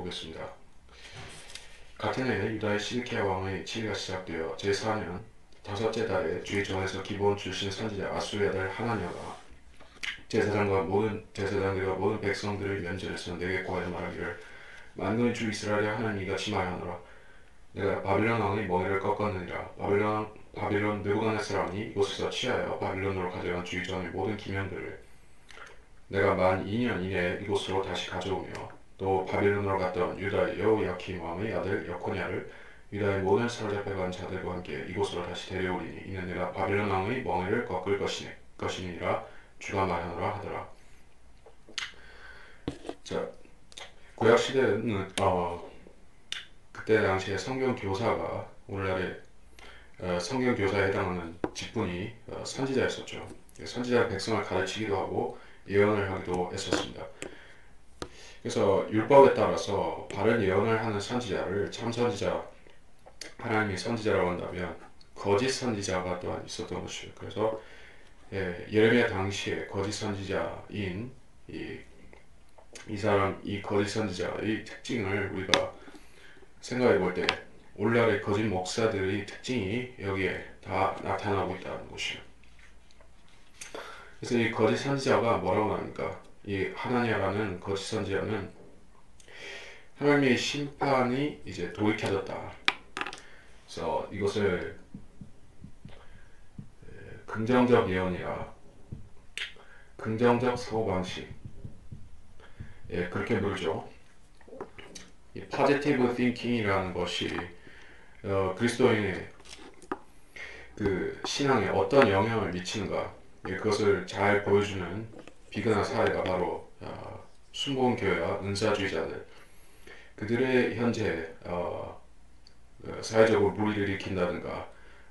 보겠습니다. 같은 해 유다의 시드키야 왕의 치리가 시작되어 제4년 다섯째 달에 주의 전에서 기브온 출신 선지자 아수의 아들 하나냐가 제사장과 모든 제사장들과 모든 백성들을 면전에서 내게 고하여 말하기를 만군의 주 이스라엘의 하나님 이같이 말하노라. 내가 바빌론 왕의 멍에를 꺾었느니라. 바빌론 느부갓네살 왕이 이곳에서 취하여 바빌론으로 가져간 주의 전의 모든 기명들을 내가 만 2년 이내에 이곳으로 다시 가져오며 또 바빌론으로 갔던 유다의 여호야kim 왕의 아들 여코냐를 유다의 모든 사로잡혀간 자들과 함께 이곳으로 다시 데려오리니 이는 내가 바빌론 왕의 멍에를 꺾을 것이니라 주가 말하노라 하더라. 자, 구약 시대는 그때 당시에 성경 교사가 오늘날의 성경 교사에 해당하는 직분이 선지자였었죠. 선지자가 백성을 가르치기도 하고 예언을 하기도 했었습니다. 그래서 율법에 따라서 바른 예언을 하는 선지자를 참 선지자, 하나님의 선지자라고 한다면 거짓 선지자가 또한 있었던 것이에요. 그래서 예레미야 당시에 거짓 선지자인 이 거짓 선지자의 특징을 우리가 생각해 볼 때 오늘날의 거짓 목사들의 특징이 여기에 다 나타나고 있다는 것이에요. 그래서 이 거짓 선지자가 뭐라고 합니까? 이 하나냐라는 거짓 선지자는 하나님의 심판이 이제 도입해졌다. 그래서 이것을 긍정적 예언이라 긍정적 사고방식 그렇게 부르죠. 이 positive thinking이라는 것이 그리스도인의 그 신앙에 어떤 영향을 미치는가 그것을 잘 보여주는 비근한 사례가 바로 순복음교회와 은사주의자들 그들의 현재 사회적으로 무리를 일으킨다든가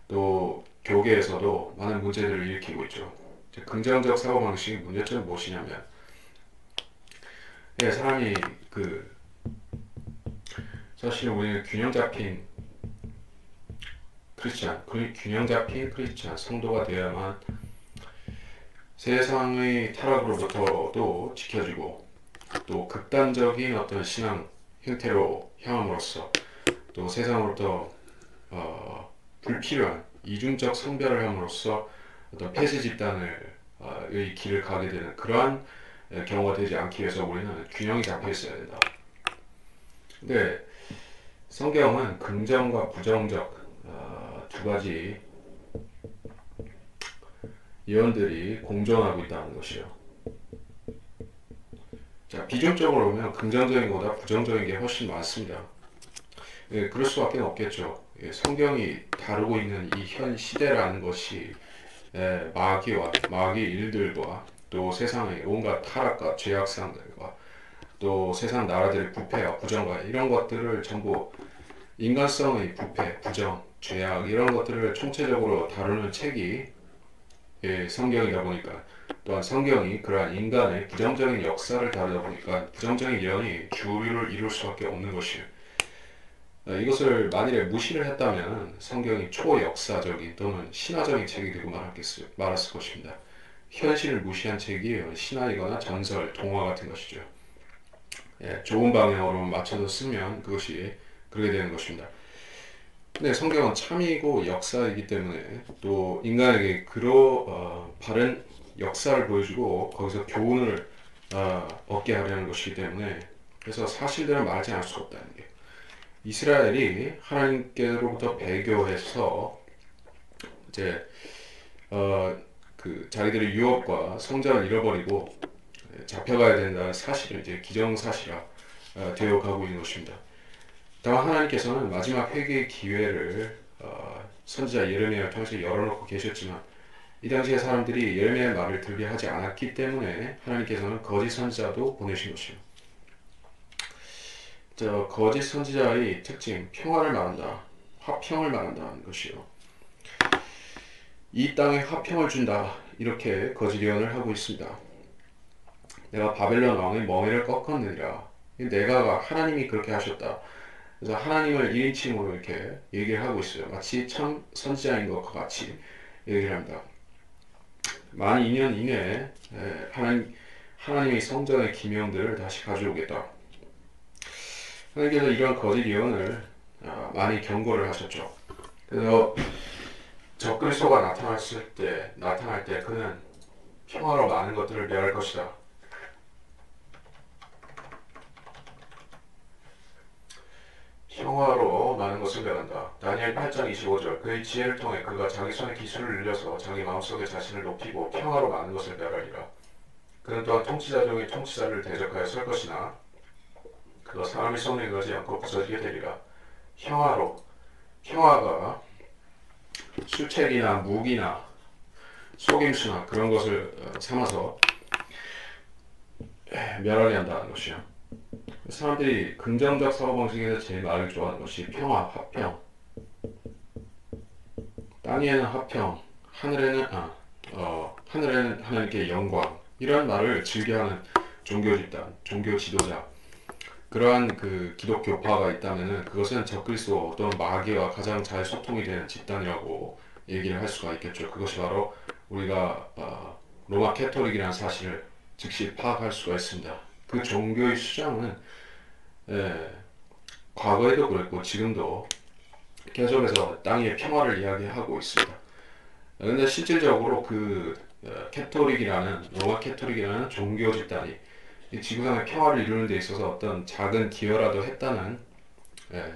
또 교계에서도 많은 문제들을 일으키고 있죠. 긍정적 사고방식의 문제점은 무엇이냐면 사람이 사실 우리는 균형 잡힌 크리스찬 성도가 되어야만 세상의 타락으로부터도 지켜지고 또 극단적인 어떤 신앙 형태로 향함으로써 또 세상으로부터 불필요한 이중적 성별을 함으로써 어떤 폐쇄 집단의 길을 가게 되는 그러한 경우가 되지 않기 위해서 우리는 균형이 잡혀 있어야 된다. 근데 성경은 긍정과 부정적 두 가지 예언들이 공존하고 있다는 것이요. 자, 비중적으로 보면 긍정적인 것보다 부정적인 게 훨씬 많습니다. 그럴 수밖에 없겠죠. 성경이 다루고 있는 이 현 시대라는 것이 마귀의 일들과 또 세상의 온갖 타락과 죄악상들과 또 세상 나라들의 부패와 부정과 이런 것들을 전부 인간성의 부패, 부정, 죄악 이런 것들을 총체적으로 다루는 책이 성경이다 보니까 또한 성경이 그러한 인간의 부정적인 역사를 다루다 보니까 부정적인 예언이 주류를 이룰 수밖에 없는 것이에요. 이것을 만일에 무시를 했다면 성경이 초역사적인 또는 신화적인 책이 되고 말았을 것입니다. 현실을 무시한 책이 신화이거나 전설, 동화 같은 것이죠. 좋은 방향으로 맞춰서 쓰면 그것이 그렇게 되는 것입니다. 근데 성경은 참이고 역사이기 때문에 또 인간에게 바른 역사를 보여주고 거기서 교훈을 얻게 하려는 것이기 때문에 그래서 사실대로 말하지 않을 수 없다는 게 이스라엘이 하나님께로부터 배교해서 이제 자기들의 유업과 성전을 잃어버리고 잡혀가야 된다는 사실은 이제 기정사실화 되어 가고 있는 것입니다. 다만 하나님께서는 마지막 회개의 기회를 선지자 예레미야를 통해서 열어놓고 계셨지만 이 당시의 사람들이 예레미야의 말을 들게 하지 않았기 때문에 하나님께서는 거짓 선지자도 보내신 것입니다. 거짓 선지자의 특징, 평화를 말한다, 화평을 말한다는 것이요. 이 땅에 화평을 준다 이렇게 거짓 예언을 하고 있습니다. 내가 바벨론 왕의 멍에를 꺾었느니라. 내가 하나님이 그렇게 하셨다. 그래서 하나님을 1인칭으로 이렇게 얘기를 하고 있어요. 마치 참 선지자인 것과 같이 얘기를 합니다. 만 2년 이내에 하나님의 성전의 기명들을 다시 가져오겠다. 하나님께서 이런 거짓 예언을 많이 경고를 하셨죠. 그래서 적그리스도가 나타날 때 그는 평화로 많은 것들을 멸할 것이다. 평화로 많은 것을 멸한다. 다니엘 8장 25절. 그의 지혜를 통해 그가 자기 손에 기술을 늘려서 자기 마음속에 자신을 높이고 평화로 많은 것을 멸하리라. 그는 또한 통치자 중에 통치자를 대적하여 설 것이나 그가 사람의 손에 가지 않고 부서지게 되리라. 평화가 수책이나 무기나 속임수나 그런 것을 삼아서 멸하게 한다는 것이요. 사람들이 긍정적 사고방식에서 제일 말을 좋아하는 것이 평화, 화평. 땅에는 화평, 하늘에는 하나님께 영광. 이런 말을 즐겨하는 종교 집단, 종교 지도자. 그러한 그 기독교파가 있다면은 그것은 적그리스도 어떤 마귀와 가장 잘 소통이 되는 집단이라고 얘기를 할 수가 있겠죠. 그것이 바로 우리가 로마 캐토릭이라는 사실을 즉시 파악할 수가 있습니다. 그 종교의 수장은 과거에도 그랬고 지금도 계속해서 땅의 평화를 이야기하고 있습니다. 그런데 실질적으로 그 로마 캐토릭이라는 종교 집단이 이 지구상의 평화를 이루는 데 있어서 어떤 작은 기여라도 했다는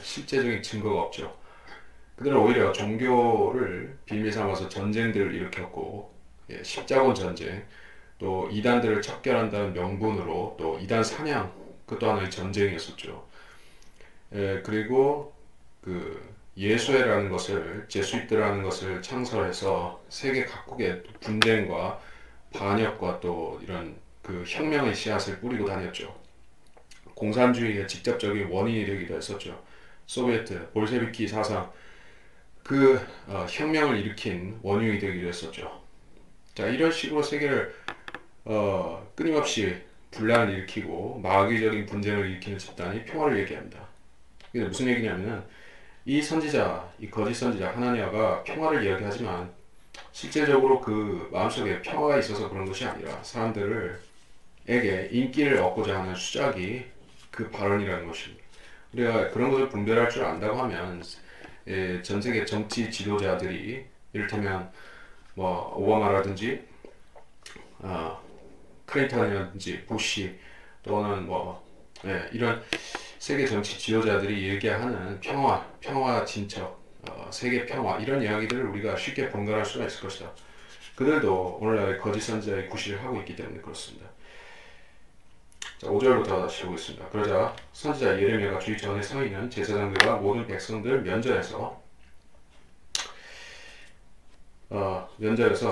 실제적인 증거가 없죠. 그들은 오히려 종교를 빌미 삼아서 전쟁들을 일으켰고 십자군 전쟁, 또 이단들을 척결한다는 명분으로 또 이단 사냥, 그것도 하나의 전쟁이었었죠. 그리고 그 예수회라는 것을, 제수입들이라는 것을 창설해서 세계 각국의 분쟁과 반역과 또 이런 그 혁명의 씨앗을 뿌리고 다녔죠. 공산주의의 직접적인 원인이 되기도 했었죠. 소비에트, 볼셰비키 사상, 그 혁명을 일으킨 원흉이 되기도 했었죠. 자, 이런 식으로 세계를 끊임없이 분란을 일으키고 마귀적인 분쟁을 일으키는 집단이 평화를 얘기합니다. 이게 무슨 얘기냐면은 이 선지자, 이 거짓 선지자 하나냐가 평화를 이야기하지만 실제적으로 그 마음속에 평화가 있어서 그런 것이 아니라 사람들에게 인기를 얻고자 하는 수작이 그 발언이라는 것입니다. 우리가 그런 것을 분별할 줄 안다고 하면 전 세계 정치 지도자들이 이를테면 뭐 오바마라든지 클린턴이라든지 부시 또는 이런 세계 정치 지도자들이 얘기하는 평화 진척, 세계 평화 이런 이야기들을 우리가 쉽게 분간할 수가 있을 것이다. 그들도 오늘날 거짓 선지자의 구실을 하고 있기 때문에 그렇습니다. 자, 5절부터 다시 보겠습니다. 그러자 선지자 예레미야가 주의 전에 서 있는 제사장들과 모든 백성들 면전에서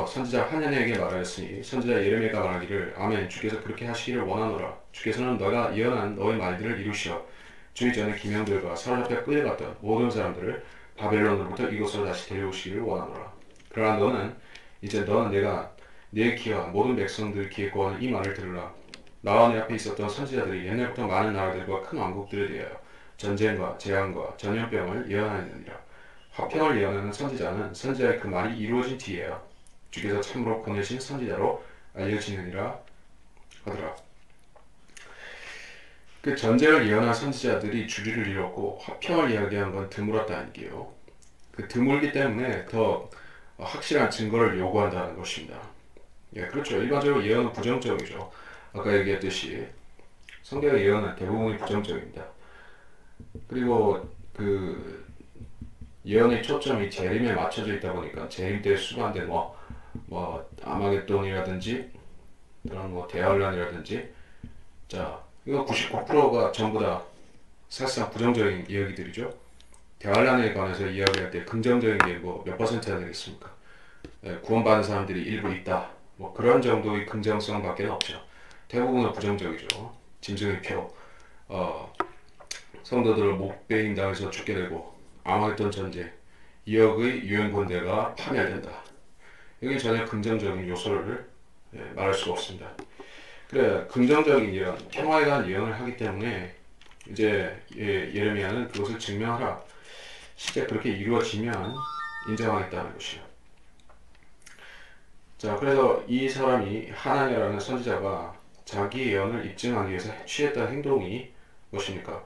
선지자 하나냐에게 말하였으니 선지자 예레미야가 말하기를 아멘 주께서 그렇게 하시기를 원하노라. 주께서는 너가 예언한 너의 말들을 이루시어 주의 전에 기명들과 사로잡혀 끌려갔던 모든 사람들을 바벨론으로부터 이곳으로 다시 데려오시기를 원하노라. 그러나 너는 내가 내 귀와 모든 백성들 귀에 구하는 이 말을 들으라. 나와 내 앞에 있었던 선지자들이 옛날부터 많은 나라들과 큰 왕국들에 대하여 전쟁과 재앙과 전염병을 예언하였느니라. 화평을 예언하는 선지자는 선지자의 그 말이 이루어진 뒤에야 주께서 참으로 보내신 선지자로 알려지느니라 하더라. 그 전쟁을 예언한 선지자들이 주리를 이뤘고 화평을 이야기한 건 드물었다는 게요. 그 드물기 때문에 더 확실한 증거를 요구한다는 것입니다. 예, 그렇죠. 일반적으로 예언은 부정적이죠. 아까 얘기했듯이 성경의 예언은 대부분이 부정적입니다. 그리고 그 예언의 초점이 재림에 맞춰져 있다 보니까 재림 때 수반된 아마겟돈이라든지 그런 대환란이라든지 자 이거 99%가 전부 다 사실상 부정적인 이야기들이죠. 대환란에 관해서 이야기할 때 긍정적인 게 몇 퍼센트나 되겠습니까? 구원받은 사람들이 일부 있다. 그런 정도의 긍정성밖에 없죠. 대부분은 부정적이죠. 짐승의 표, 성도들을 목베임 당해서 죽게 되고 아마겟돈 전쟁, 2억의 유엔 군대가 파멸된다. 여기 전혀 긍정적인 요소를 말할 수가 없습니다. 그래 긍정적인 예언, 평화에 관한 예언을 하기 때문에 이제 예레미야는 그것을 증명하라. 실제 그렇게 이루어지면 인정하겠다는 것이요. 자, 그래서 이 사람이 하나냐라는 선지자가 자기 예언을 입증하기 위해서 취했던 행동이 무엇입니까?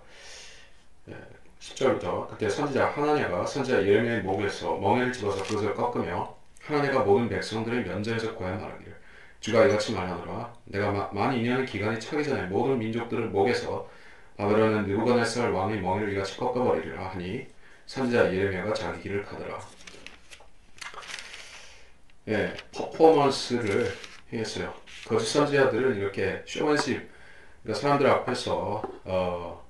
10절부터 그때 선지자 하나냐가 선지자 예레미야의 목에서 멍에를 집어서 그것을 꺾으며 하나냐가 모든 백성들의 면전에서 고하여 말하기를 주가 이같이 말하노라 내가 만 2년의 기간이 차기 전에 모든 민족들을 목에서 바벨론은 느부갓네살 왕의 멍에를 이같이 꺾어버리리라 하니 선지자 예레미야가 자기 길을 가더라. 퍼포먼스를 했어요. 거짓 선지자들은 이렇게 쇼맨십, 그러니까 사람들 앞에서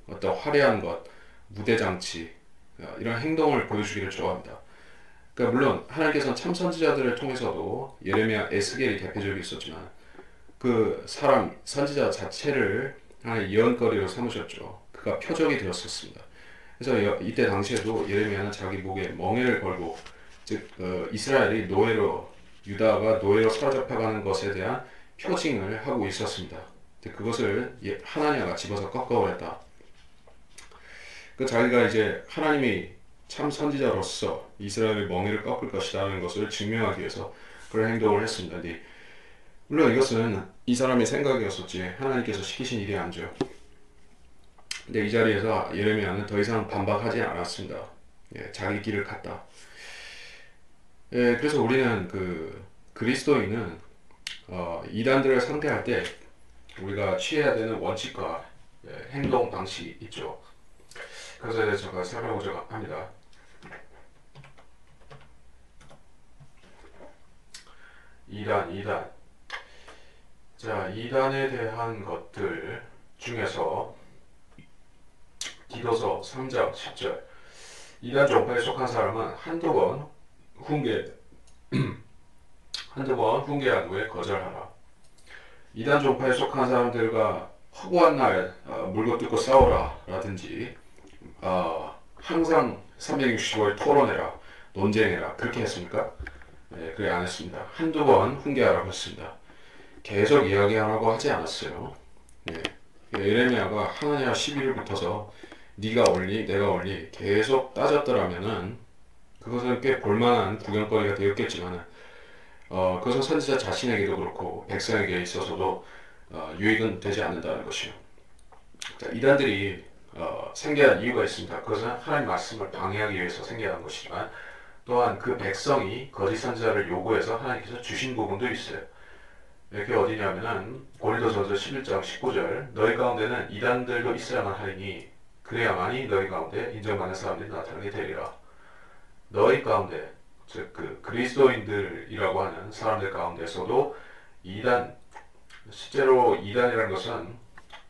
어떤 화려한 것, 무대 장치 이런 행동을 보여주기를 좋아합니다. 그러니까 물론 하나님께서는 참 선지자들을 통해서도 예레미야, 에스겔이 대표적으로 있었지만 그 사람 선지자 자체를 하나의 예언거리로 삼으셨죠. 그가 표적이 되었었습니다. 그래서 이때 당시에도 예레미야는 자기 목에 멍에를 걸고 즉 이스라엘이 노예로 유다가 노예로 사로잡혀가는 것에 대한 표징을 하고 있었습니다. 그것을 하나냐가 집어서 꺾어버렸다. 그 자기가 이제 하나님이 참 선지자로서 이스라엘의 멍에를 꺾을 것이라는 것을 증명하기 위해서 그런 행동을 했습니다. 근데 물론 이것은 이 사람의 생각이었었지 하나님께서 시키신 일이 아니죠. 근데 이 자리에서 예레미야는 더 이상 반박하지 않았습니다. 자기 길을 갔다. 그래서 우리는 그리스도인은 이단들을 상대할 때 우리가 취해야 되는 원칙과 행동 방식이 있죠. 그것에 대해서 제가 살펴보자고 합니다. 이단. 자, 이단에 대한 것들 중에서 디도서 3장 10절 이단 종파에 속한 사람은 한두 번 훈계한 후에 거절하라. 이단 종파에 속한 사람들과 허구한 날 물고 뜯고 싸우라 라든지 항상 365일 토론해라 논쟁해라 그렇게 했습니까? 그래 안 했습니다. 한두 번 훈계하라고 했습니다. 계속 이야기하라고 하지 않았어요. 예레미야가 하나냐 11을 붙어서 네가 옳니 내가 옳니 계속 따졌더라면은 그것은 꽤 볼만한 구경거리가 되었겠지만 그것은 선지자 자신에게도 그렇고 백성에게 있어서도 유익은 되지 않는다는 것이요. 이단들이 생겨난 이유가 있습니다. 그것은 하나님 말씀을 방해하기 위해서 생겨난 것이지만 또한 그 백성이 거짓 선지자를 요구해서 하나님께서 주신 부분도 있어요. 이렇게 어디냐면은 고린도전서 11장 19절 너희 가운데는 이단들도 있어야만 하리니 그래야만이 너희 가운데 인정받는 사람들이 나타나게 되리라. 너희 가운데 즉 그리스도인들이라고 하는 사람들 가운데서도 이단 실제로 이단이라는 것은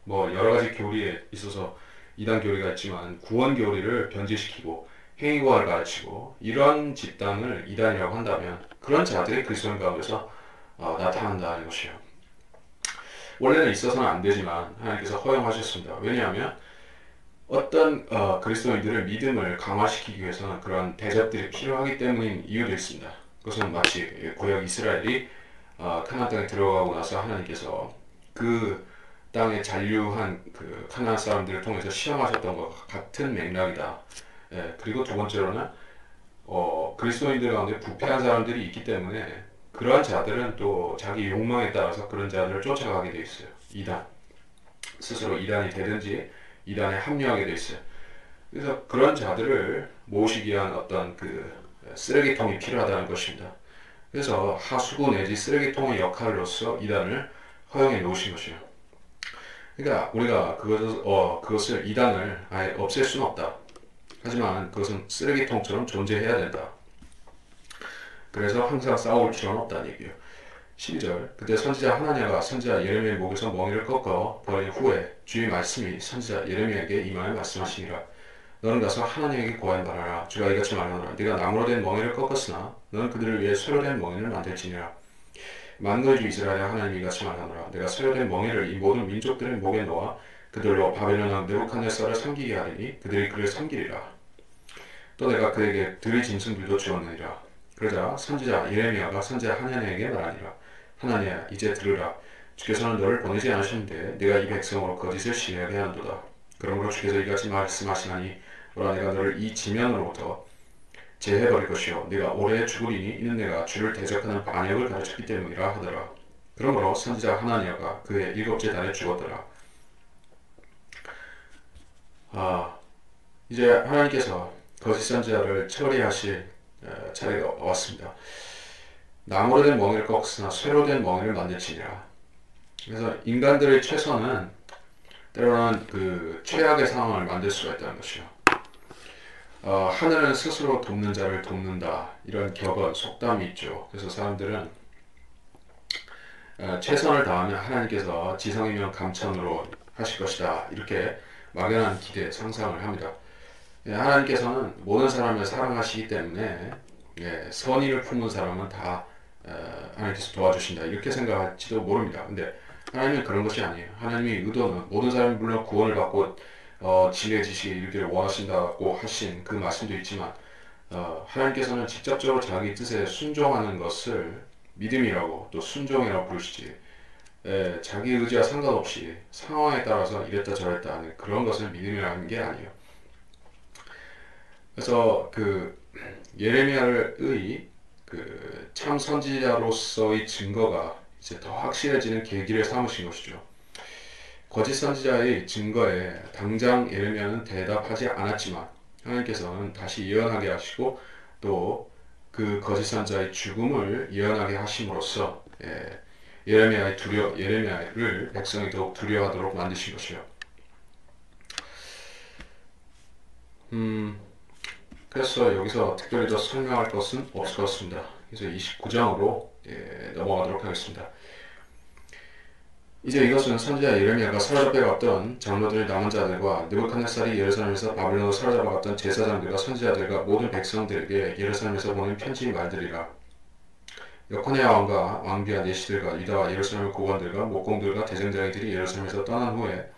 뭐 여러 가지 교리에 있어서 이단 교리가 있지만 구원 교리를 변질시키고 행위과를 가르치고 이런 집단을 이단이라고 한다면 그런 자들이 그리스도인 가운데서 나타난다는 것이에요. 원래는 있어서는 안 되지만 하나님께서 허용하셨습니다. 왜냐하면 어떤 그리스도인들의 믿음을 강화시키기 위해서는 그러한 대접들이 필요하기 때문인 이유도 있습니다. 그것은 마치 구약 이스라엘이 카나안 땅에 들어가고 나서 하나님께서 그 땅에 잔류한 그 카나안 사람들을 통해서 시험하셨던 것과 같은 맥락이다. 그리고 두 번째로는 그리스도인들 가운데 부패한 사람들이 있기 때문에 그러한 자들은 또 자기 욕망에 따라서 그런 자들을 쫓아가게 돼 있어요. 이단 스스로 이단이 되든지 이단에 합류하게 돼 있어요. 그래서 그런 자들을 모시기 위한 어떤 쓰레기통이 필요하다는 것입니다. 그래서 하수구 내지 쓰레기통의 역할로서 이단을 허용해 놓으신 것이에요. 그러니까 우리가 그것을 이단을 아예 없앨 수는 없다. 하지만 그것은 쓰레기통처럼 존재해야 된다. 그래서 항상 싸울 필요는 없다는 얘기예요. 12절 그때 선지자 하나냐가 선지자 예레미야의 목에서 멍에를 꺾어 버린 후에 주의 말씀이 선지자 예레미야에게 임하여 말씀하시니라. 너는 가서 하나님에게 고하여 말하라. 주가 이같이 말하노라. 네가 나무로 된 멍에를 꺾었으나 너는 그들을 위해 쇠로 된 멍에를 만들지니라. 만군의 주 이스라엘 하나님이 이같이 말하노라. 내가 쇠로 된 멍에를 이 모든 민족들의 목에 놓아 그들로 바벨론 왕 느부갓네살을 섬기게 하리니 그들이 그를 섬기리라. 또 내가 그에게 들의 짐승들도 주었느니라. 그러자 선지자 예레미야가 선지자 하나냐에게 말하니라. 하나냐 이제 들으라. 주께서는 너를 보내지 않으셨는데 네가 이 백성으로 거짓을 심하게 한도다. 그러므로 주께서 이같이 말씀하시나니 보라 내가 너를 이 지면으로부터 제해버릴 것이요 네가 오래 죽으리니 이는 내가 주를 대적하는 반역을 가르쳤기 때문이라 하더라. 그러므로 선지자 하나냐가 그의 7째 달에 죽었더라. 이제 하나님께서 거짓 선지자를 처리하실 차례가 왔습니다. 나무로 된 멍에를 꺾으나 쇠로 된 멍에를 만들지니라. 그래서 인간들의 최선은 때로는 그 최악의 상황을 만들 수가 있다는 것이요. 하늘은 스스로 돕는 자를 돕는다. 이런 격언, 속담이 있죠. 그래서 사람들은 최선을 다하면 하나님께서 지성이면 감천으로 하실 것이다. 이렇게 막연한 기대, 상상을 합니다. 하나님께서는 모든 사람을 사랑하시기 때문에 선의를 품은 사람은 다 하나님께서 도와주신다. 이렇게 생각할지도 모릅니다. 근데 하나님은 그런 것이 아니에요. 하나님의 의도는 모든 사람이 물론 구원을 받고 진리의 지식이 이르기를 원하신다고 하신 그 말씀도 있지만 하나님께서는 직접적으로 자기 뜻에 순종하는 것을 믿음이라고 또 순종이라고 부르시지 자기 의지와 상관없이 상황에 따라서 이랬다 저랬다 하는 그런 것을 믿음이라는 게 아니에요. 그래서 그 예레미야의 그 참 선지자로서의 증거가 이제 더 확실해지는 계기를 삼으신 것이죠. 거짓 선지자의 증거에 당장 예레미야는 대답하지 않았지만 하나님께서는 다시 예언하게 하시고 또 그 거짓 선지자의 죽음을 예언하게 하심으로써 예레미야를 백성이 더욱 두려워하도록 만드신 것이요. 그래서 여기서 특별히 더 설명할 것은 없을 것 같습니다. 그래서 29장으로 넘어가도록 하겠습니다. 이제 이것은 선지자 예레미야가 사로잡혀갔던 장로들 남은 자들과 느부갓네살이 예루살렘에서 바빌론으로 사로잡아갔던 제사장들과 선지자들과 모든 백성들에게 예루살렘에서 보낸 편지의 말들이라. 여코냐 왕과 왕비와 내시들과 유다와 예루살렘 고관들과 목공들과 대제사장들이 예루살렘에서 떠난 후에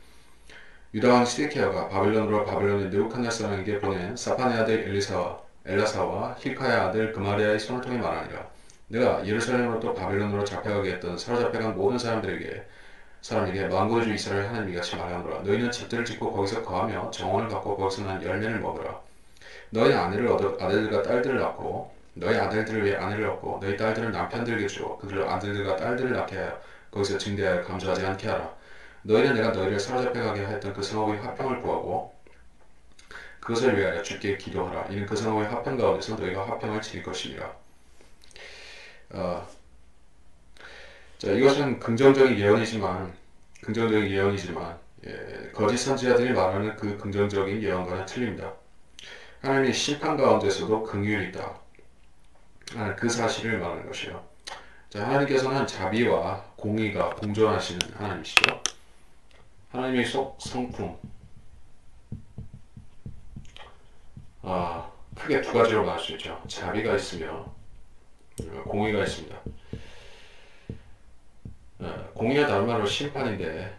유다 왕 시드기야가 바빌론의 느부갓네살 왕에게 보낸 사파네 아들 엘라사와 힐카야 아들 그마리아의 손을 통해 말하니라. 내가 예루살렘으로부터 바빌론으로 잡혀가게 했던 사로잡혀간 모든 사람에게 만군의 주 이스라엘 하나님이 같이 말하노라. 너희는 집들을 짓고 거기서 거하며 정원을 갖고 거기서 난 열매를 먹으라. 너희 아들들과 딸들을 낳고 너희 아들들을 위해 아내를 얻고 너희 딸들은 남편들에게 주어 그들로 아들들과 딸들을 낳게 하여 거기서 증대하여 감소하지 않게 하라. 너희는 내가 너희를 사로잡혀가게 하였던 그 성읍의 화평을 구하고 그것을 위하여 주께 기도하라. 이는 그 성읍의 화평 가운데서 너희가 화평을 지닐 것이니라. 자, 이것은 긍정적인 예언이지만 거짓 선지자들이 말하는 그 긍정적인 예언과는 틀립니다. 하나님의 심판 가운데서도 긍휼이 있다. 그 사실을 말하는 것이요. 자, 하나님께서는 자비와 공의가 공존하시는 하나님이시죠. 하나님의 성품 크게 두 가지로 말할 수 있죠. 자비가 있으며 공의가 있습니다. 공의는 다른 말로 심판인데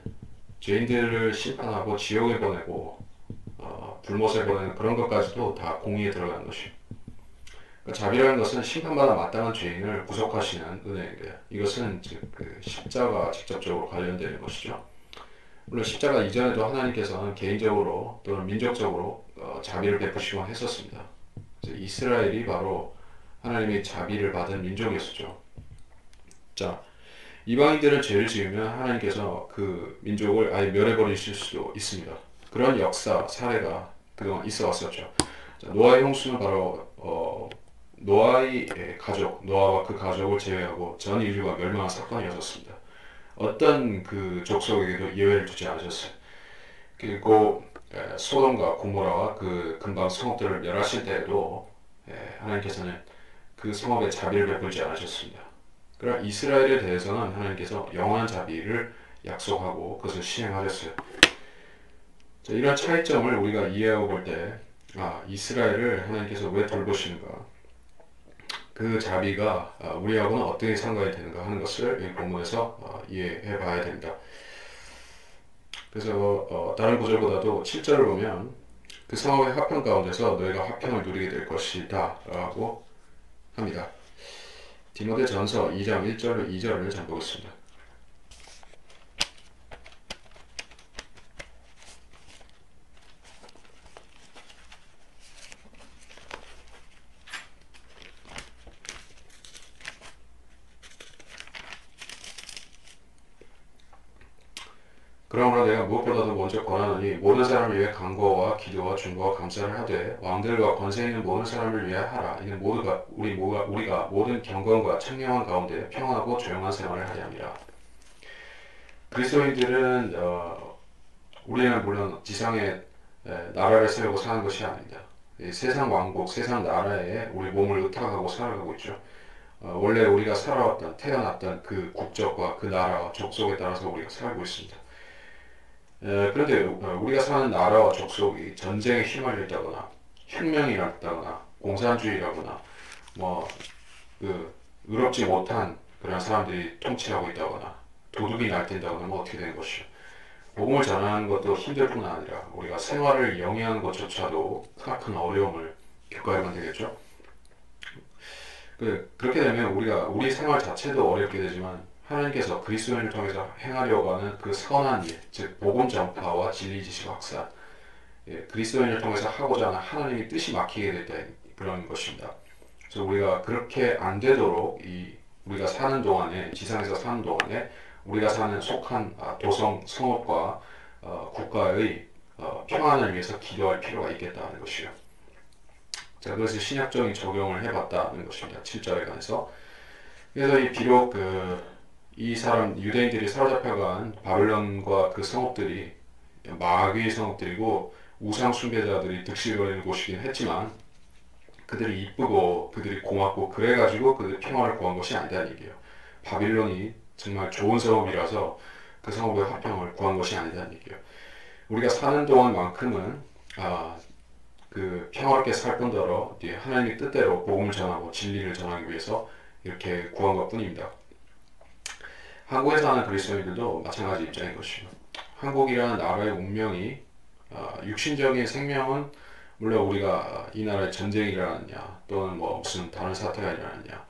죄인들을 심판하고 지옥에 보내고 불못에 보내는 그런 것까지도 다 공의에 들어가는 것이에요. 그러니까 자비라는 것은 심판받아 마땅한 죄인을 구속하시는 은혜인데 이것은 그 십자가 직접적으로 관련되는 것이죠. 물론 십자가 이전에도 하나님께서는 개인적으로 또는 민족적으로 자비를 베푸시곤 했었습니다. 이스라엘이 바로 하나님의 자비를 받은 민족이었죠. 자, 이방인들은 죄를 지으면 하나님께서 그 민족을 아예 멸해버리실 수도 있습니다. 그런 역사, 사례가 그동안 있어 왔었죠. 자, 노아의 홍수는 바로 노아의 가족, 노아와 그 가족을 제외하고 전 인류가 멸망한 사건이었습니다. 어떤 그 족속에게도 예외를 두지 않으셨어요. 그리고 소돔과 고모라와 그 근방 성읍들을 멸하실 때에도 하나님께서는 그 성읍에 자비를 베풀지 않으셨습니다. 그러나 이스라엘에 대해서는 하나님께서 영원한 자비를 약속하고 그것을 시행하셨어요. 자, 이런 차이점을 우리가 이해하고 볼 때 이스라엘을 하나님께서 왜 돌보시는가, 그 자비가 우리하고는 어떻게 상관이 되는가 하는 것을 이 본문에서 이해해 봐야 됩니다. 그래서 다른 구절보다도 7절을 보면 그 성읍의 화평 가운데서 너희가 화평을 누리게 될 것이다 라고 합니다. 디모데전서 2장 1절로 2절을 잠 보겠습니다. 그러므로 내가 무엇보다도 먼저 권하노니 모든 사람을 위해 간구와 기도와 중보와 감사를 하되 왕들과 권세 있는 모든 사람을 위해 하라. 이는 모두가 우리가 모든 경건과 청량한 가운데 평안하고 조용한 생활을 하려 함이라. 그리스도인들은 우리는 물론 지상에 나라를 세우고 사는 것이 아닙니다. 이 세상 왕국, 세상 나라에 우리 몸을 의탁하고 살아가고 있죠. 원래 우리가 살아왔던, 태어났던 그 국적과 그 나라와 족속에 따라서 우리가 살고 있습니다. 그런데 우리가 사는 나라와 족속이 전쟁에 휘말려 있다거나 혁명이 났다거나 공산주의라거나 뭐 의롭지 못한 그런 사람들이 통치하고 있다거나 도둑이 날뛴다거나 뭐 어떻게 되는 것이죠. 복음을 전하는 것도 힘들 뿐 아니라 우리가 생활을 영위하는 것조차도 크나큰 어려움을 겪어야만 되겠죠. 그렇게 되면 우리 생활 자체도 어렵게 되지만 하나님께서 그리스도인을 통해서 행하려고 하는 그 선한 일, 즉 복음 전파와 진리 지식 확산, 그리스도인을 통해서 하고자 하는 하나님의 뜻이 막히게 될 때 그런 것입니다. 그래서 우리가 그렇게 안 되도록 우리가 사는 동안에, 지상에서 사는 동안에 우리가 사는 속한 도성, 성읍과 국가의 평안을 위해서 기도할 필요가 있겠다는 것이요. 자, 그것을 신약적인 적용을 해봤다는 것입니다. 7절에 관해서. 그래서 비록 이 사람 유대인들이 사로잡혀간 바벨론과 그 성읍들이 마귀의 성읍들이고 우상 숭배자들이 득실거리는 곳이긴 했지만 그들이 이쁘고 그들이 고맙고 그래가지고 그들이 평화를 구한 것이 아니다는 얘기예요. 바빌론이 정말 좋은 성읍이라서 그 성읍의 화평을 구한 것이 아니다는 얘기예요. 우리가 사는 동안만큼은 그 평화롭게 살 뿐더러 하나님의 뜻대로 복음을 전하고 진리를 전하기 위해서 이렇게 구한 것 뿐입니다. 한국에 사는 그리스도인들도 마찬가지 입장인 것이죠. 한국이라는 나라의 운명이 육신적인 생명은 물론 우리가 이 나라에 전쟁이 일어났냐 또는 뭐 무슨 다른 사태가 일어났냐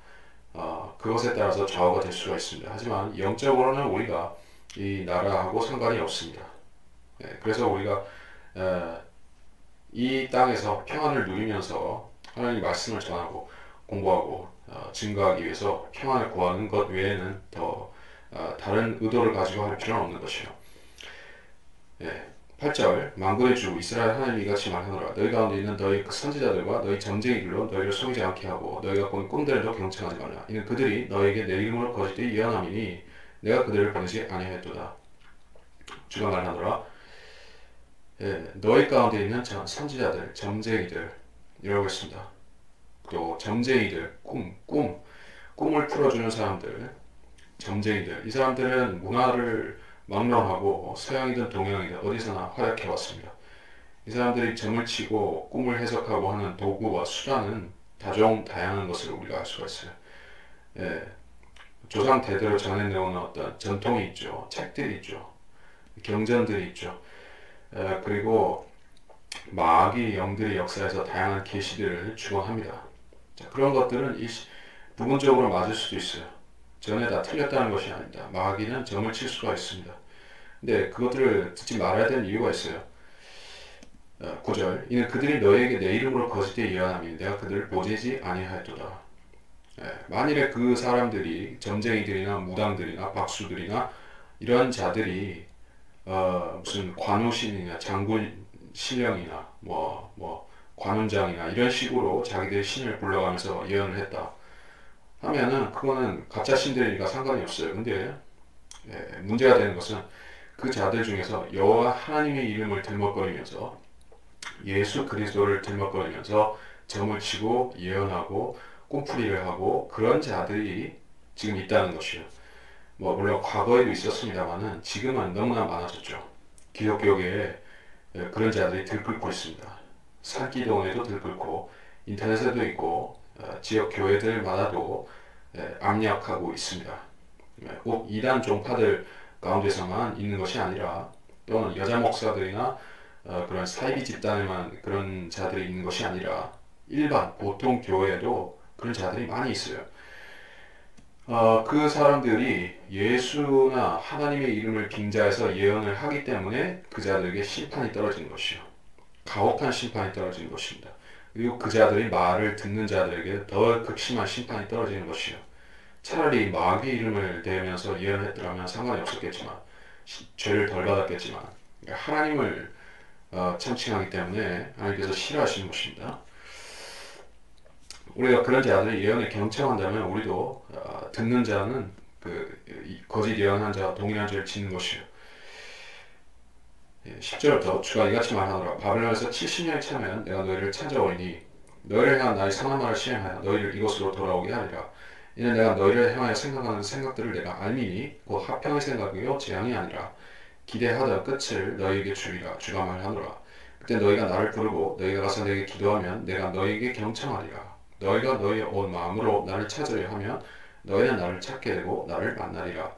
그것에 따라서 좌우가 될 수가 있습니다. 하지만 영적으로는 우리가 이 나라하고 상관이 없습니다. 그래서 우리가 이 땅에서 평안을 누리면서 하나님 말씀을 전하고 공부하고 증거하기 위해서 평안을 구하는 것 외에는 더 다른 의도를 가지고 할 필요는 없는 것이요. 8절 만군의 주 이스라엘 하나님이 이같이 말하노라 너희 가운데 있는 너희 그 선지자들과 너희 점쟁이들로 너희를 속이지 않게 하고 너희가 꾼 꿈들에도 경청하지 말라. 이는 그들이 너에게 내 이름으로 거짓되이 예언함이니 내가 그들을 보내지 아니하였도다. 주가 말하노라 너희 가운데 있는 선지자들, 점쟁이들 이라고 했습니다. 또 점쟁이들, 꿈을 풀어주는 사람들, 점쟁이들. 이 사람들은 문화를 막론하고 서양이든 동양이든 어디서나 활약해 왔습니다. 이 사람들이 점을 치고 꿈을 해석하고 하는 도구와 수단은 다양한 것을 우리가 알 수가 있어요. 조상 대대로 전해내오는 어떤 전통이 있죠. 책들이 있죠. 경전들이 있죠. 그리고 마귀 영들의 역사에서 다양한 계시들을 주관합니다. 자, 그런 것들은 부분적으로 맞을 수도 있어요. 전에 다 틀렸다는 것이 아닙니다. 마귀는 점을 칠 수가 있습니다. 근데 그것들을 듣지 말아야 되는 이유가 있어요. 9절 이는 그들이 너에게 내 이름으로 거짓되이 예언하니 내가 그들을 보내지 아니하였도다. 만일에 그 사람들이 점쟁이들이나 무당들이나 박수들이나 이런 자들이 무슨 관우신이나 장군 신령이나 뭐 관원장이나 이런 식으로 자기들 신을 불러가면서 예언을 했다 하면은 그거는 가짜 신들이니까 상관이 없어요. 근데 문제가 되는 것은 그 자들 중에서 여호와 하나님의 이름을 들먹거리면서 예수 그리스도를 들먹거리면서 점을 치고 예언하고 꿈풀이를 하고 그런 자들이 지금 있다는 것이에요. 뭐 물론 과거에도 있었습니다만은 지금은 너무나 많아졌죠. 기독교계에 그런 자들이 들끓고 있습니다. 산기동에도 들끓고 인터넷에도 있고 지역 교회들마다도 압력하고 있습니다. 꼭 이단 종파들 가운데서만 있는 것이 아니라 또는 여자 목사들이나 그런 사이비 집단에만 그런 자들이 있는 것이 아니라 일반 보통 교회에도 그런 자들이 많이 있어요. 그 사람들이 예수나 하나님의 이름을 빙자해서 예언을 하기 때문에 그 자들에게 심판이 떨어지는 것이요. 가혹한 심판이 떨어지는 것입니다. 그리고 그 자들이 말을 듣는 자들에게 더 극심한 심판이 떨어지는 것이요. 차라리 마귀 이름을 대면서 예언했더라면 상관이 없었겠지만 죄를 덜 받았겠지만 그러니까 하나님을 참칭하기 때문에 하나님께서 싫어하시는 것입니다. 우리가 그런 자들의 예언에 경청한다면 우리도 듣는 자는 거짓 예언한 자와 동일한 죄를 짓는 것이요. 10절부터 주가 이같이 말하노라. 바벨론에서 70년이 차면 내가 너희를 찾아오리니 너희를 향한 나의 선한 말을 시행하여 너희를 이곳으로 돌아오게 하리라. 이는 내가 너희를 향하여 생각하는 생각들을 내가 알미니 곧 화평의 생각이요 재앙이 아니라 기대하던 끝을 너희에게 주리라. 주가 말하노라. 그때 너희가 나를 부르고 너희가 가서 내게 기도하면 내가 너희에게 경청하리라. 너희가 너희의 온 마음으로 나를 찾으려 하면 너희는 나를 찾게 되고 나를 만나리라.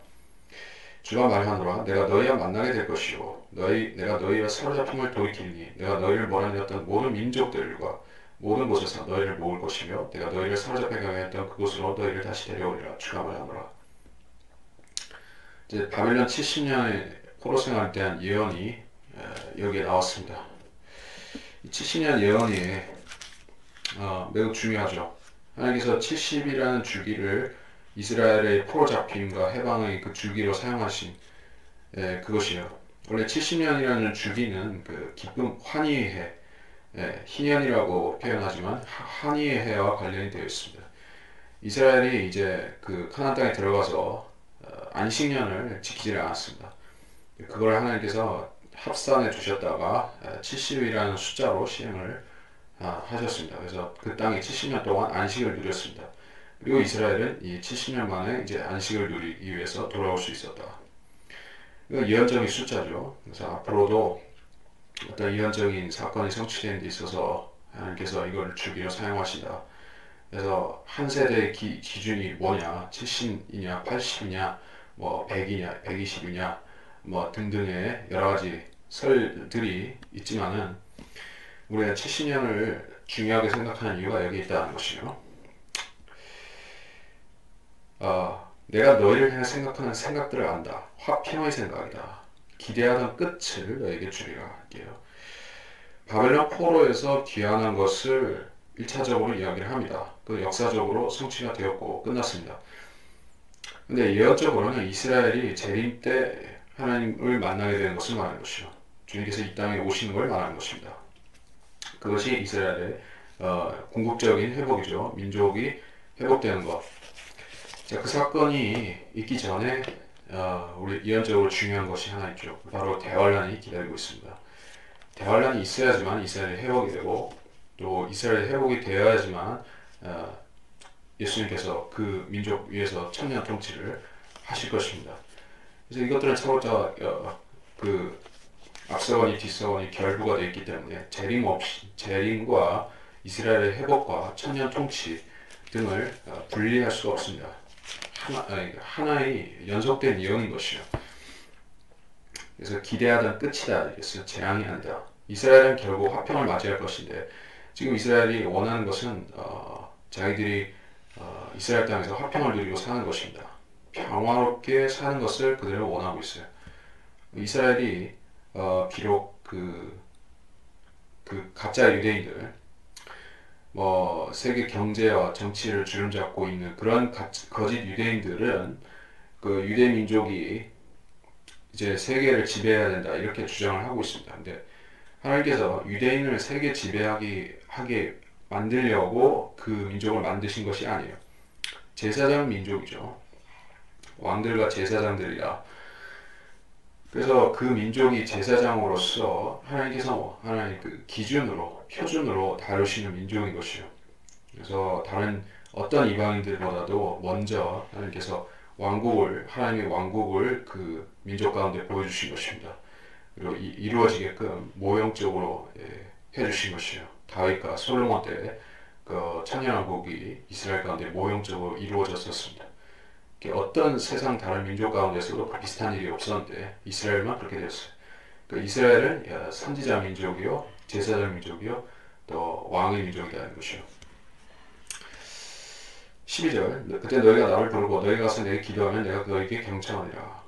주가 말하노라. 내가 너희와 만나게 될 것이요 내가 너희와 사로잡힘을 돌이키니 내가 너희를 몰아내었던 모든 민족들과 모든 곳에서 너희를 모을 것이며 내가 너희를 사로잡혀 가게 했던 그곳으로 너희를 다시 데려오리라. 주가 말하노라. 이제 바벨론 70년의 포로 생활에 대한 예언이 여기에 나왔습니다. 이 70년 예언이 매우 중요하죠. 하나님께서 70이라는 주기를 이스라엘의 포로 잡힘과 해방의 그 주기로 사용하신 그것이요. 원래 70년이라는 주기는 그 기쁨 환희의 해, 희년이라고 표현하지만 환희의 해와 관련이 되어 있습니다. 이스라엘이 이제 그 카나안 땅에 들어가서 안식년을 지키지 않았습니다. 그걸 하나님께서 합산해 주셨다가 70이라는 숫자로 시행을 하셨습니다. 그래서 그 땅에 70년 동안 안식을 누렸습니다. 그리고 이스라엘은 이 70년 만에 이제 안식을 누리기 위해서 돌아올 수 있었다. 이건 예언적인 숫자죠. 그래서 앞으로도 어떤 예언적인 사건이 성취되는 데 있어서 하나님께서 이걸 주기로 사용하신다. 그래서 한 세대의 기준이 뭐냐, 70이냐, 80이냐, 뭐 100이냐, 120이냐, 뭐 등등의 여러 가지 설들이 있지만은 우리가 70년을 중요하게 생각하는 이유가 여기 있다는 것이요. 내가 너희를 향해 생각하는 생각들을 안다. 화평의 생각이다. 기대하던 끝을 너에게 주리라 할게요. 바벨론 포로에서 귀환한 것을 1차적으로 이야기를 합니다. 그 역사적으로 성취가 되었고 끝났습니다. 근데 예언적으로는 이스라엘이 재림 때 하나님을 만나게 되는 것을 말하는 것이요. 주님께서 이 땅에 오시는 걸 말하는 것입니다. 그것이 이스라엘의 궁극적인 회복이죠. 민족이 회복되는 것. 자, 그 사건이 있기 전에 우리 예언적으로 중요한 것이 하나 있죠. 바로 대환란이 기다리고 있습니다. 대환란이 있어야지만 이스라엘이 회복이 되고 또 이스라엘이 회복이 되어야지만 예수님께서 그 민족 위에서 천년 통치를 하실 것입니다. 그래서 이것들은 서로 그 앞서거니 뒤서거니 결부가 되어 있기 때문에 재림과 이스라엘의 회복과 천년 통치 등을 분리할 수가 없습니다. 하나의 연속된 예언인 것이요. 그래서 기대하던 끝이다. 그래서 재앙이 아니다. 이스라엘은 결국 화평을 맞이할 것인데 지금 이스라엘이 원하는 것은 자기들이 이스라엘 땅에서 화평을 누리고 사는 것입니다. 평화롭게 사는 것을 그대로 원하고 있어요. 이스라엘이 비록 그 가짜 유대인들 세계 경제와 정치를 주름잡고 있는 그런 거짓 유대인들은 그 유대 민족이 이제 세계를 지배해야 된다 이렇게 주장을 하고 있습니다. 근데 하나님께서 유대인을 세계 지배하게 만들려고 그 민족을 만드신 것이 아니에요. 제사장 민족이죠. 왕들과 제사장들이라. 그래서 그 민족이 제사장으로서 하나님께서 하나님 그 기준으로 표준으로 다루시는 민족인 것이요. 그래서 다른 어떤 이방인들보다도 먼저 하나님께서 하나님의 왕국을 그 민족 가운데 보여주신 것입니다. 그리고 이루어지게끔 모형적으로 해주신 것이요. 다윗과 솔로몬 때 그 천년왕국이 이스라엘 가운데 모형적으로 이루어졌었습니다. 어떤 세상 다른 민족 가운데서도 비슷한 일이 없었는데 이스라엘만 그렇게 되었어요. 그 이스라엘은 선지자 민족이요, 제사장 민족이요, 또 왕의 민족이라는 것이요. 12절 그때 너희가 나를 부르고 너희가 가서 내게 기도하면 내가 너희에게 경청하리라.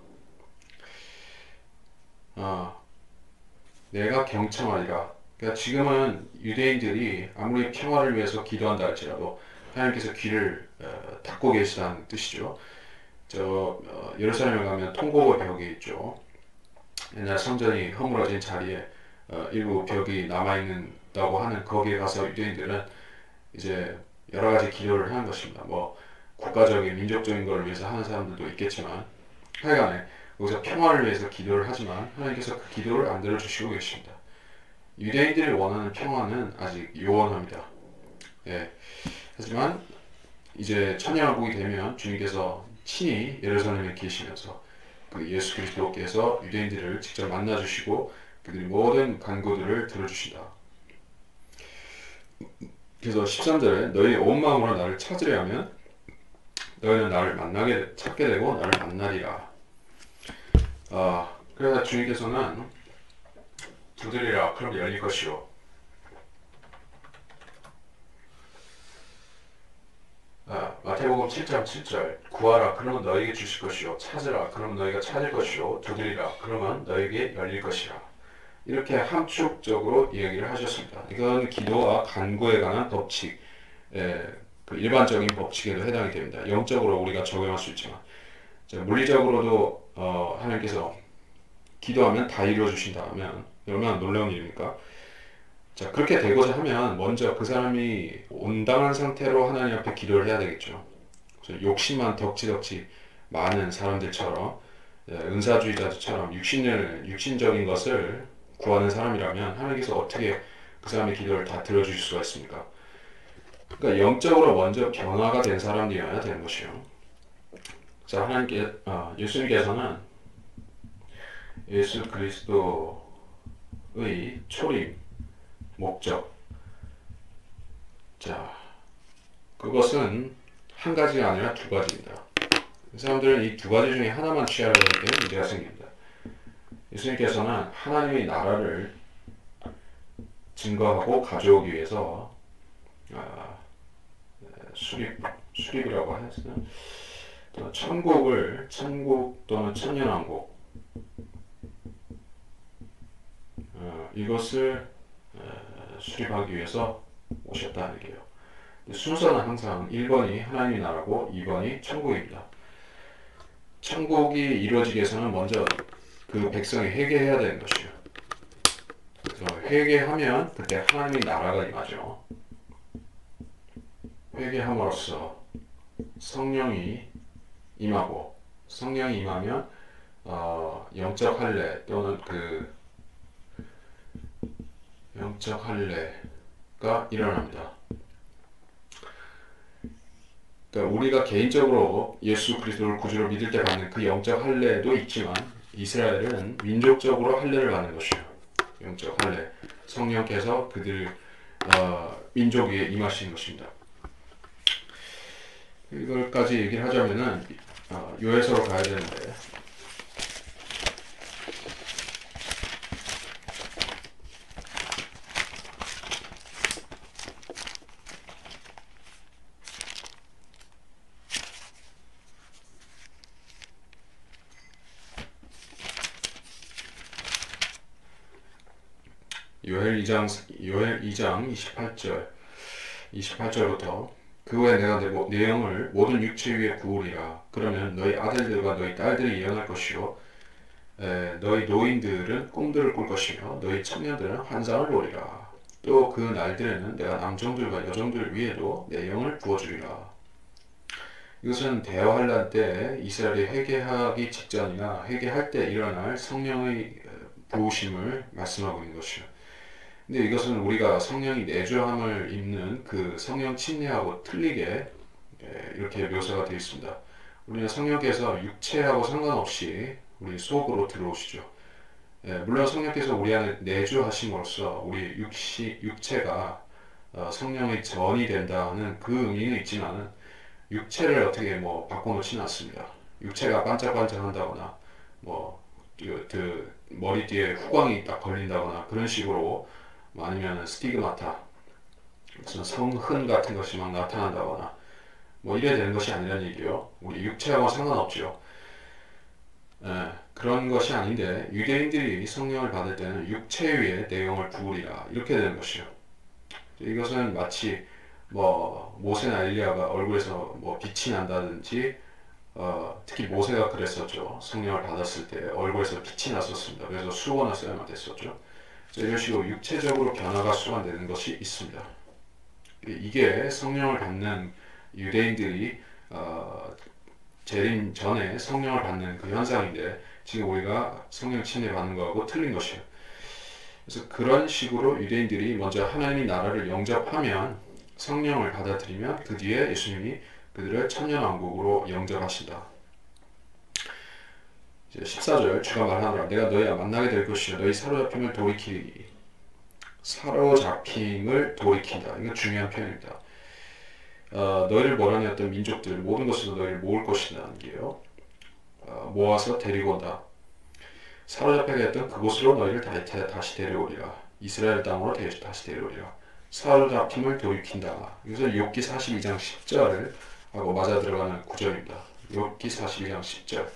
내가 경청하리라. 그러니까 지금은 유대인들이 아무리 평화를 위해서 기도한다 할지라도 하나님께서 귀를 닫고 계시다는 뜻이죠. 예루살렘에 가면 통곡의 벽이 있죠. 옛날 성전이 허물어진 자리에 일부 벽이 남아있다고 하는 거기에 가서 유대인들은 이제 여러 가지 기도를 하는 것입니다. 뭐 국가적인 민족적인 걸 위해서 하는 사람들도 있겠지만 하여간에 거기서 평화를 위해서 기도를 하지만 하나님께서 그 기도를 안 들어주시고 계십니다. 유대인들이 원하는 평화는 아직 요원합니다. 예. 하지만 이제 천년왕국이 되면 주님께서 친히 예루살렘에 계시면서 그 예수 그리스도께서 유대인들을 직접 만나주시고 그들의 모든 간구들을 들어주신다. 그래서 13절에 너희 온 마음으로 나를 찾으려 하면 너희는 나를 찾게 되고 나를 만나리라. 그래서 주님께서는 두드리라 그럼 열릴 것이요. 마태복음 7장 7절 구하라 그러면 너희에게 주실 것이요 찾으라 그러면 너희가 찾을 것이요 두드리라 그러면 너희에게 열릴 것이라. 이렇게 함축적으로 이야기를 하셨습니다. 이건 기도와 간구에 관한 법칙, 그 일반적인 법칙에도 해당이 됩니다. 영적으로 우리가 적용할 수 있지만 물리적으로도 하나님께서 기도하면 다 이루어 주신다면 얼마나 놀라운 일입니까? 자, 그렇게 되고자 하면 먼저 그 사람이 온당한 상태로 하나님 앞에 기도를 해야 되겠죠. 그래서 욕심만 덕지덕지 많은 사람들처럼 은사주의자들처럼 육신적인 것을 구하는 사람이라면 하나님께서 어떻게 그 사람의 기도를 다 들어주실 수가 있습니까? 그러니까 영적으로 먼저 변화가 된 사람이어야 되는 것이요. 자, 예수님께서는 예수 그리스도의 초림, 목적. 자, 그것은 한 가지가 아니라 두 가지입니다. 사람들은 이 두 가지 중에 하나만 취하려고 하기 때문에 문제가 생깁니다. 예수님께서는 하나님의 나라를 증거하고 가져오기 위해서 수립이라고 하였으나 천국 또는 천년왕국 이것을 수립하기 위해서 오셨다는 얘기예요. 순서는 항상 1번이 하나님의 나라고 2번이 천국입니다. 천국이 이루어지기 위해서는 먼저 그 백성이 회개해야 되는 것이에요. 그래서 회개하면 그때 하나님의 나라가 임하죠. 회개함으로써 성령이 임하고 성령이 임하면 영적 할례 또는 그 영적 할례가 일어납니다. 그러니까 우리가 개인적으로 예수 그리스도를 구주로 믿을 때 받는 그 영적 할례도 있지만 이스라엘은 민족적으로 할례를 받는 것이에요. 영적 할례. 성령께서 그들 민족 위에 임하시는 것입니다. 이걸까지 얘기를 하자면은 요해서로 가야 되는데 요엘 2장 28절부터 그 후에 내가 내 영을 모든 육체 위에 부으리라. 그러면 너희 아들들과 너희 딸들이 예언할 것이요 너희 노인들은 꿈들을 꿀 것이며 너희 청년들은 환상을 보리라. 또 그 날들에는 내가 남종들과 여종들 위에도 내 영을 부어주리라. 이것은 대환란 때 이스라엘이 회개하기 직전이나 회개할 때 일어날 성령의 부으심을 말씀하고 있는 것이요. 근데 이것은 우리가 성령이 내주함을 입는 그 성령 침례하고 틀리게 이렇게 묘사가 되어 있습니다. 우리는 성령께서 육체하고 상관없이 우리 속으로 들어오시죠. 물론 성령께서 우리 안에 내주하심으로써 우리 육체가 성령의 전이 된다는 그 의미는 있지만 육체를 어떻게 뭐 바꿔놓지는 않습니다. 육체가 반짝반짝한다거나 그 머리띠에 후광이 딱 걸린다거나 그런 식으로 아니면 스티그마타 무슨 성흔 같은 것이 막 나타난다거나 이래야 되는 것이 아니라는 얘기예요. 우리 육체하고 상관없죠. 그런 것이 아닌데 유대인들이 성령을 받을 때는 육체 위에 내 영을 부으리라 이렇게 되는 것이요. 이것은 마치 모세나 엘리야가 얼굴에서 빛이 난다든지 특히 모세가 그랬었죠. 성령을 받았을 때 얼굴에서 빛이 났었습니다. 그래서 수건을 써야만 됐었죠. 이런 식으로 육체적으로 변화가 수반되는 것이 있습니다. 이게 성령을 받는 유대인들이 재림 전에 성령을 받는 그 현상인데 지금 우리가 성령 침례 받는 거하고 틀린 것이에요. 그래서 그런 식으로 유대인들이 먼저 하나님의 나라를 영접하면 성령을 받아들이면 그 뒤에 예수님이 그들을 천년왕국으로 영접하신다. 이제 14절 주가 말하노라 내가 너희와 만나게 될 것이요 너희 사로잡힘을 돌이키리. 사로잡힘을 돌이킨다. 이거 중요한 표현입니다. 너희를 몰아내었던 민족들 모든 곳에서 너희를 모을 것이라는 게요. 모아서 데리고 온다. 사로잡혀가 했던 그곳으로 너희를 다시 데려오리라. 이스라엘 땅으로 다시 데려오리라. 사로잡힘을 돌이킨다. 이것은 욥기 42장 10절을 하고 맞아 들어가는 구절입니다. 욥기 42장 10절.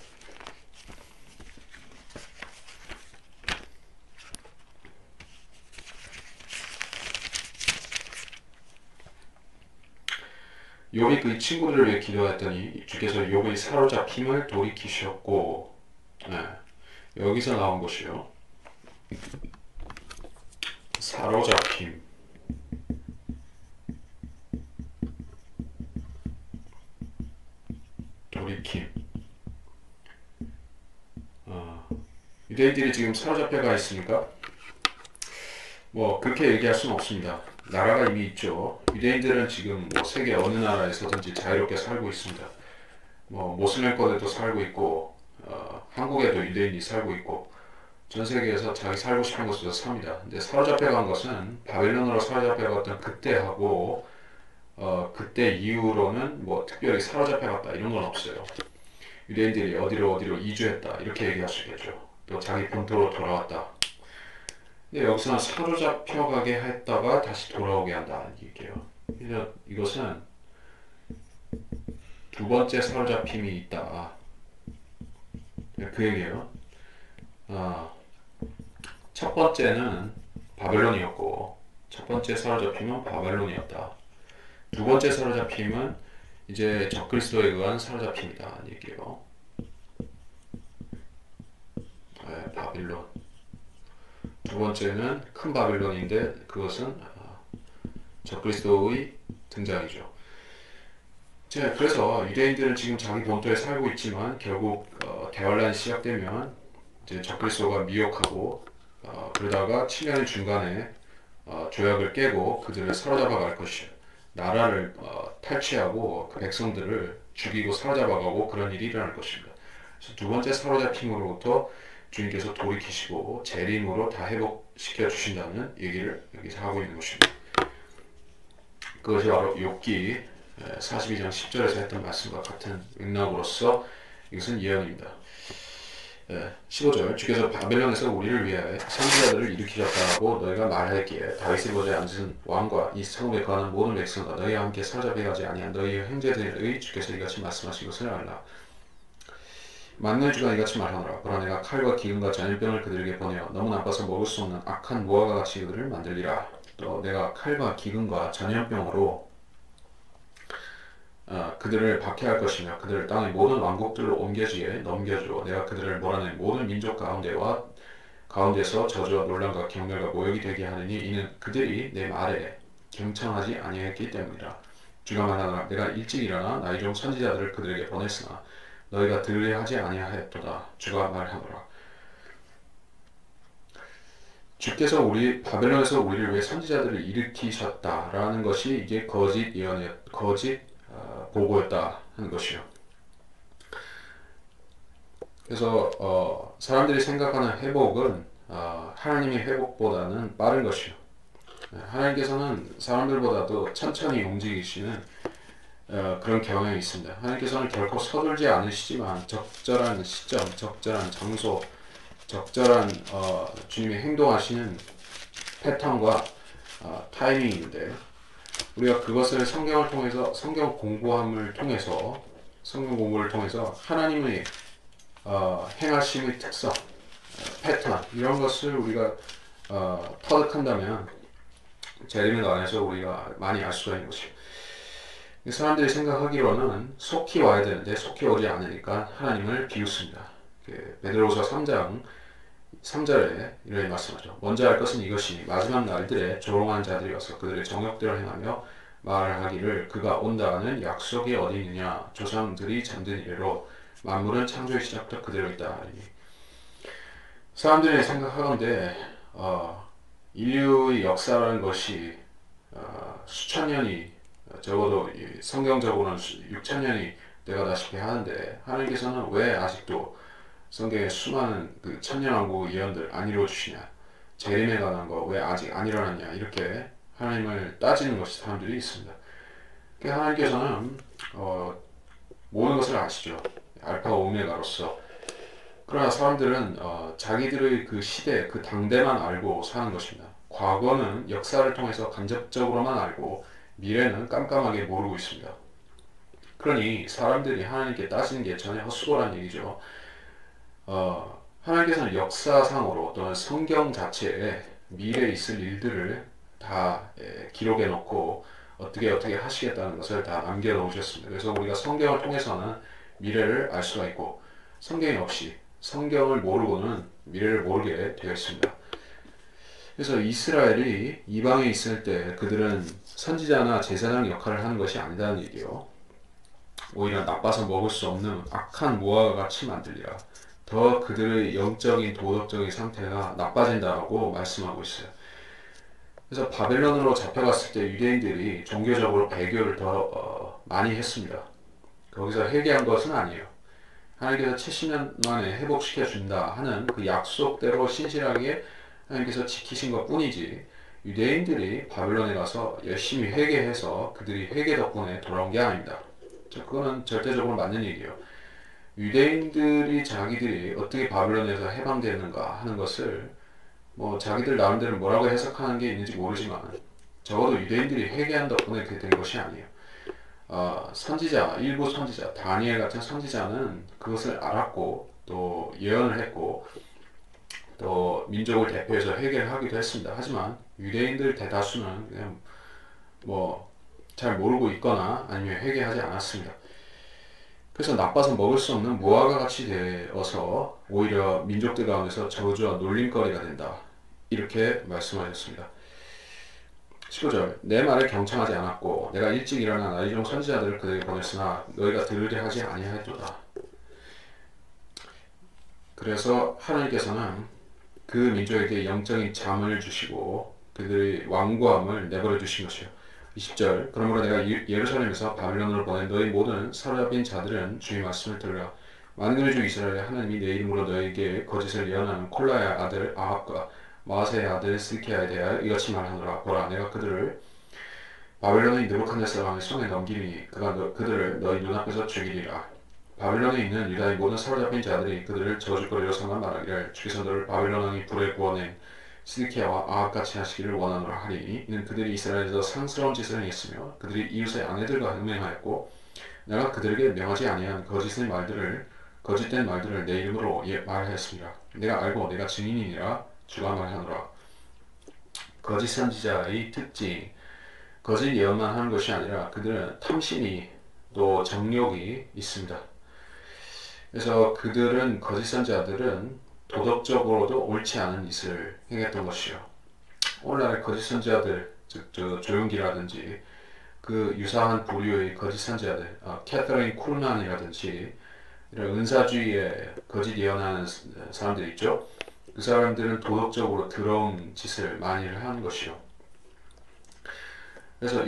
욥이 그 친구들을 위해 기도했더니 주께서 욥의 사로잡힘을 돌이키셨고, 네, 여기서 나온 것이요. 사로잡힘. 돌이킴. 유대인들이 지금 사로잡혀가 있으니까 뭐 그렇게 얘기할 수는 없습니다. 나라가 이미 있죠. 유대인들은 지금 뭐 세계 어느 나라에서든지 자유롭게 살고 있습니다. 뭐 모슬렘권에도 살고 있고 한국에도 유대인이 살고 있고 전 세계에서 자기 살고 싶은 곳에서 삽니다. 근데 사로잡혀간 것은 바벨론으로 사로잡혀갔던 그때하고 그때 이후로는 뭐 특별히 사로잡혀갔다 이런 건 없어요. 유대인들이 어디로 이주했다 이렇게 얘기할 수 있겠죠. 또 자기 본토로 돌아왔다. 근데 여기서는 사로잡혀가게 했다가 다시 돌아오게 한다는 얘기예요. 그래서 이것은 두 번째 사로잡힘이 있다. 그 얘기예요. 첫 번째는 바벨론이었고 첫 번째 사로잡힘은 바벨론이었다. 두 번째 사로잡힘은 이제 적그리스도에 의한 사로잡힘이다 얘기예요. 네, 바빌론. 두 번째는 큰 바빌론인데 그것은 적그리스도의 등장이죠. 그래서 유대인들은 지금 자기 본토에 살고 있지만 결국 대환란이 시작되면 이제 적그리스도가 미혹하고 그러다가 7년의 중간에 조약을 깨고 그들을 사로잡아 갈 것이에요. 나라를 탈취하고 그 백성들을 죽이고 사로잡아가고 그런 일이 일어날 것입니다. 그래서 두 번째 사로잡힘으로부터 주님께서 돌이키시고 재림으로 다 회복시켜 주신다는 얘기를 여기서 하고 있는 것입니다. 그것이 바로 욥기 42장 10절에서 했던 말씀과 같은 맥락으로서 이것은 예언입니다. 15절 주께서 바벨론에서 우리를 위하여 선지자들을 일으키셨다고 너희가 말했기에 다윗의 보좌에 앉은 왕과 이 성읍에 거하는 모든 백성과 너희와 함께 사로잡혀 가지 아니한 너희의 형제들의 주께서 이같이 말씀하신 것을 알라. 만날 주가 이같이 말하노라. 그러나 내가 칼과 기근과 전염병을 그들에게 보내어 너무 나빠서 먹을 수 없는 악한 무화과 같이 그들을 만들리라. 또 내가 칼과 기근과 전염병으로 그들을 박해할 것이며 그들을 땅의 모든 왕국들로 옮겨지게 넘겨주어 내가 그들을 몰아낸 모든 민족 가운데서 저주와 논란과 경멸과 모욕이 되게 하느니 이는 그들이 내 말에 경청하지 아니했기 때문이라. 주가 말하노라. 내가 일찍 일어나 나의 종 선지자들을 그들에게 보냈으나 너희가 들으려하지 아니하였도다. 주가 말하노라. 주께서 바벨론에서 우리를 위해 선지자들을 일으키셨다라는 것이 이게 거짓 보고였다 하는 것이요. 그래서 사람들이 생각하는 회복은 하나님의 회복보다는 빠른 것이요. 하나님께서는 사람들보다도 천천히 움직이시는 그런 경향이 있습니다. 하나님께서는 결코 서둘지 않으시지만 적절한 시점, 적절한 장소, 적절한 주님의 행동하시는 패턴과 타이밍인데 우리가 그것을 성경을 통해서 성경 공부를 통해서 하나님의 행하심의 특성, 패턴 이런 것을 우리가 터득한다면 재림의 안에서 우리가 많이 알 수가 있는 것이죠. 사람들이 생각하기로는 속히 와야 되는데 속히 오지 않으니까 하나님을 비웃습니다. 베드로후서 3장 3절에 이렇게 말씀하죠. 먼저 할 것은 이것이 마지막 날들에 조롱한 자들이 와서 그들의 정욕대로 행하며 말하기를 그가 온다는 약속이 어디 있느냐. 조상들이 잠든 이래로 만물은 창조의 시작부터 그대로 있다. 사람들이 생각하건대 인류의 역사라는 것이 수천 년이 적어도 성경적으로는 6천 년이 돼가다시피 하는데 하나님께서는 왜 아직도 성경에 수많은 그 천년왕국 예언들 안 이루어주시냐, 재림에 관한 거 왜 아직 안 일어났냐, 이렇게 하나님을 따지는 것이 사람들이 있습니다. 그러니까 하나님께서는 모든 것을 아시죠. 알파 오메가로서. 그러나 사람들은 자기들의 그 시대, 그 당대만 알고 사는 것입니다. 과거는 역사를 통해서 간접적으로만 알고 미래는 깜깜하게 모르고 있습니다. 그러니 사람들이 하나님께 따지는 게 전혀 헛수고란 얘기죠. 하나님께서는 역사상으로 또는 성경 자체에 미래에 있을 일들을 다 기록해 놓고 어떻게 하시겠다는 것을 다 남겨 놓으셨습니다. 그래서 우리가 성경을 통해서는 미래를 알 수가 있고 성경이 없이 성경을 모르고는 미래를 모르게 되어 있습니다. 그래서 이스라엘이 이방에 있을 때 그들은 선지자나 제사장 역할을 하는 것이 아니라는 얘기요. 오히려 나빠서 먹을 수 없는 악한 무화과 같이 만들리라. 더 그들의 영적인 도덕적인 상태가 나빠진다고 말씀하고 있어요. 그래서 바벨론으로 잡혀갔을 때 유대인들이 종교적으로 배교를 더 많이 했습니다. 거기서 회개한 것은 아니에요. 하나님께서 70년 만에 회복시켜 준다 하는 그 약속대로 신실하게 하나님께서 지키신 것 뿐이지 유대인들이 바벨론에 가서 열심히 회개해서 그들이 회개 덕분에 돌아온 게 아닙니다. 그거는 절대적으로 맞는 얘기예요. 유대인들이 자기들이 어떻게 바벨론에서 해방되는가 하는 것을 뭐 자기들 나름대로 뭐라고 해석하는 게 있는지 모르지만 적어도 유대인들이 회개한 덕분에 그렇게 된 것이 아니에요. 선지자, 일부 선지자, 다니엘 같은 선지자는 그것을 알았고 또 예언을 했고 또 민족을 대표해서 회개를 하기도 했습니다. 하지만 유대인들 대다수는 그냥 뭐 잘 모르고 있거나 아니면 회개하지 않았습니다. 그래서 나빠서 먹을 수 없는 무화과 같이 되어서 오히려 민족들 가운데서 저주와 놀림거리가 된다. 이렇게 말씀하셨습니다. 15절 내 말을 경청하지 않았고 내가 일찍 일어나 나의 종 선지자들을 그들에게 보냈으나 너희가 들으려 하지 아니하였도다. 그래서 하나님께서는 그 민족에게 영적인 잠을 주시고 그들의 완고함을 내버려 주신 것이요. 20절 그러므로 내가 예루살렘에서 바빌론으로 보낸 너희 모든 사로잡힌 자들은 주의 말씀을 들으라. 만군의 주 이스라엘의 하나님이 내 이름으로 너희에게 거짓을 예언하는 콜라의 아들 아합과 마아세의 아들 스리키야에 대하여 이같이 말하노라. 보라 내가 그들을 바벨론의 느부갓네살 왕의 손에 넘기니 그가 그들을 너희 눈앞에서 죽이리라. 바벨론에 있는 유다의 모든 사로잡힌 자들이 그들을 저주거리로 삼아 말하기를 주께서 너를 바벨론 왕이 불에 구워낸 시드키야와 아합같이 하시기를 원하노라 하리니 이는 그들이 이스라엘에서 상스러운 짓을 행했으며 그들이 이웃의 아내들과 음행하였고 내가 그들에게 명하지 아니한 거짓된 말들을 내 이름으로 말하였습니다. 내가 알고 내가 증인이니라 주가 말하노라. 거짓 선지자의 특징 거짓 예언만 하는 것이 아니라 그들은 탐심이 또 정욕이 있습니다. 그래서 그들은 거짓 선지자들은 도덕적으로도 옳지 않은 짓을 행했던 것이요. 오늘날의 거짓 선지자들, 즉 조용기라든지 그 유사한 부류의 거짓 선지자들, 캐서린 쿨만이라든지 이런 은사주의에 거짓 예언하는 사람들 있죠. 그 사람들은 도덕적으로 더러운 짓을 많이 하는 것이요. 그래서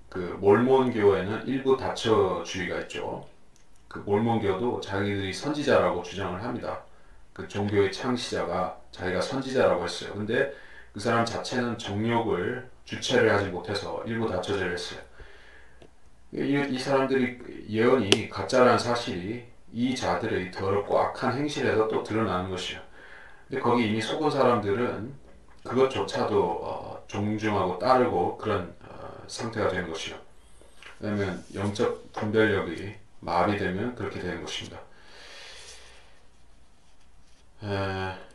그 몰몬교에는 일부 다처주의가 있죠. 그 몰몬교도 자기들이 선지자라고 주장을 합니다. 그 종교의 창시자가 자기가 선지자라고 했어요. 근데 그 사람 자체는 정욕을 주체를 하지 못해서 일부 다처제를 했어요. 이 사람들이 예언이 가짜라는 사실이 이 자들의 더럽고 악한 행실에서 또 드러나는 것이요. 근데 거기 이미 속은 사람들은 그것조차도 존중하고 따르고 그런 상태가 되는 것이요. 왜냐하면 영적 분별력이 마비되면 그렇게 되는 것입니다.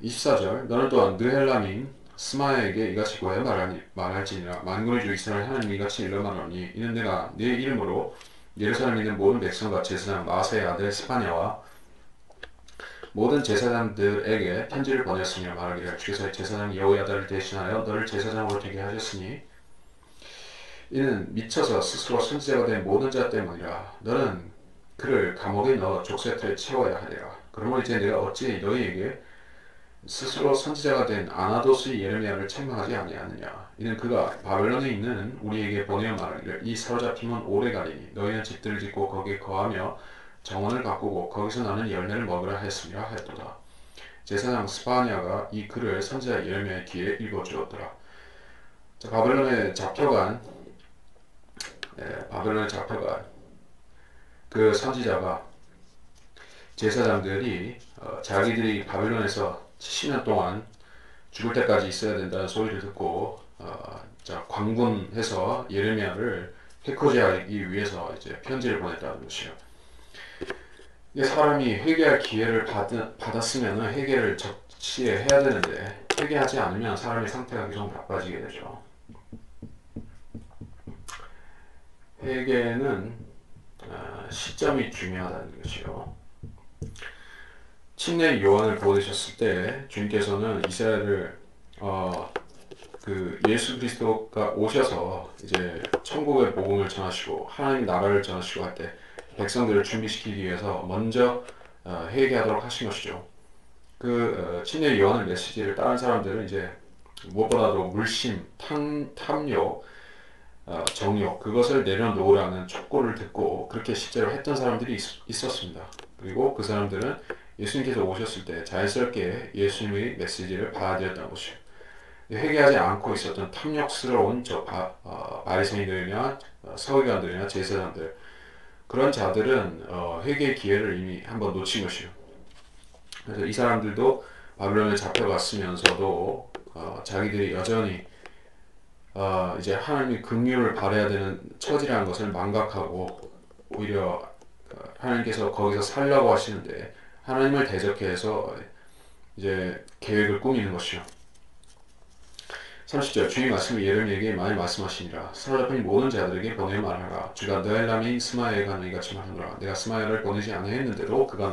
24절 너는 또한 느헬람인 스마야에게 이같이 고해 말할지니라. 만군의 주 이스라엘 하나님 이같이 일러 말하노니 이는 내가 네 이름으로 예루살렘에 있는 모든 백성과 제사장 마아세의 아들 스파냐와 모든 제사장들에게 편지를 보냈으며 말하기를 주께서 제사장 여호야다를 대신하여 너를 제사장으로 되게 하셨으니 이는 미쳐서 스스로 선지자가 된 모든 자 때문이라. 너는 그를 감옥에 넣어 족쇄틀에 채워야 하리라. 그러므로 이제 내가 어찌 너희에게 스스로 선지자가 된 아나도스의 예레미야를 책망하지 아니하느냐. 이는 그가 바벨론에 있는 우리에게 보내어 말하기를 이 사로잡힘은 오래가리니 너희는 집들을 짓고 거기에 거하며 정원을 가꾸고 거기서 나는 열매를 먹으라 했습니다 하였도다. 제사장 스파냐가 이 글을 선지자 예레미야의 귀에 읽어주었더라. 자, 바벨론에 잡혀간 그 선지자가 제사장들이 자기들이 바벨론에서 70년 동안 죽을 때까지 있어야 된다는 소리를 듣고 광분해서 예레미야를 해코지하기 위해서 이제 편지를 보냈다는 것이요. 사람이 회개할 기회를 받았으면 회개를 적시에 해야 되는데 회개하지 않으면 사람의 상태가 계속 나빠지게 되죠. 회개는 시점이 중요하다는 것이요. 침례 요한을 보내셨을 때 주님께서는 이스라엘을 그 예수 그리스도가 오셔서 이제 천국의 복음을 전하시고 하나님 나라를 전하시고 할 때 백성들을 준비시키기 위해서 먼저 회개하도록 하신 것이죠. 그 침례 요한의 메시지를 다른 사람들은 이제 무엇보다도 물심, 탐욕, 정욕 그것을 내려놓으라는 촉구를 듣고 그렇게 실제로 했던 사람들이 있었습니다. 그리고 그 사람들은 예수님께서 오셨을 때 자연스럽게 예수님의 메시지를 받아들였다는 것이에요. 회개하지 않고 있었던 탐욕스러운 바리새인들이나 서기관들이나 제사장들 그런 자들은 회개의 기회를 이미 한번 놓친 것이에요. 그래서 이 사람들도 바벨론에 잡혀갔으면서도 자기들이 여전히 이제 하나님의 긍휼을 바라야 되는 처지라는 것을 망각하고 오히려 하나님께서 거기서 살라고 하시는데 하나님을 대적해서 이제 계획을 꾸미는 것이요. 30절 주의 말씀을 예레미야에게 많이 말씀하시니라. 사로잡힌 모든 자들에게 보내 말하라. 주가 느헬람인 스마야에 관하여 이같이 말하노라. 내가 스마야를 보내지 아니했는데도 그가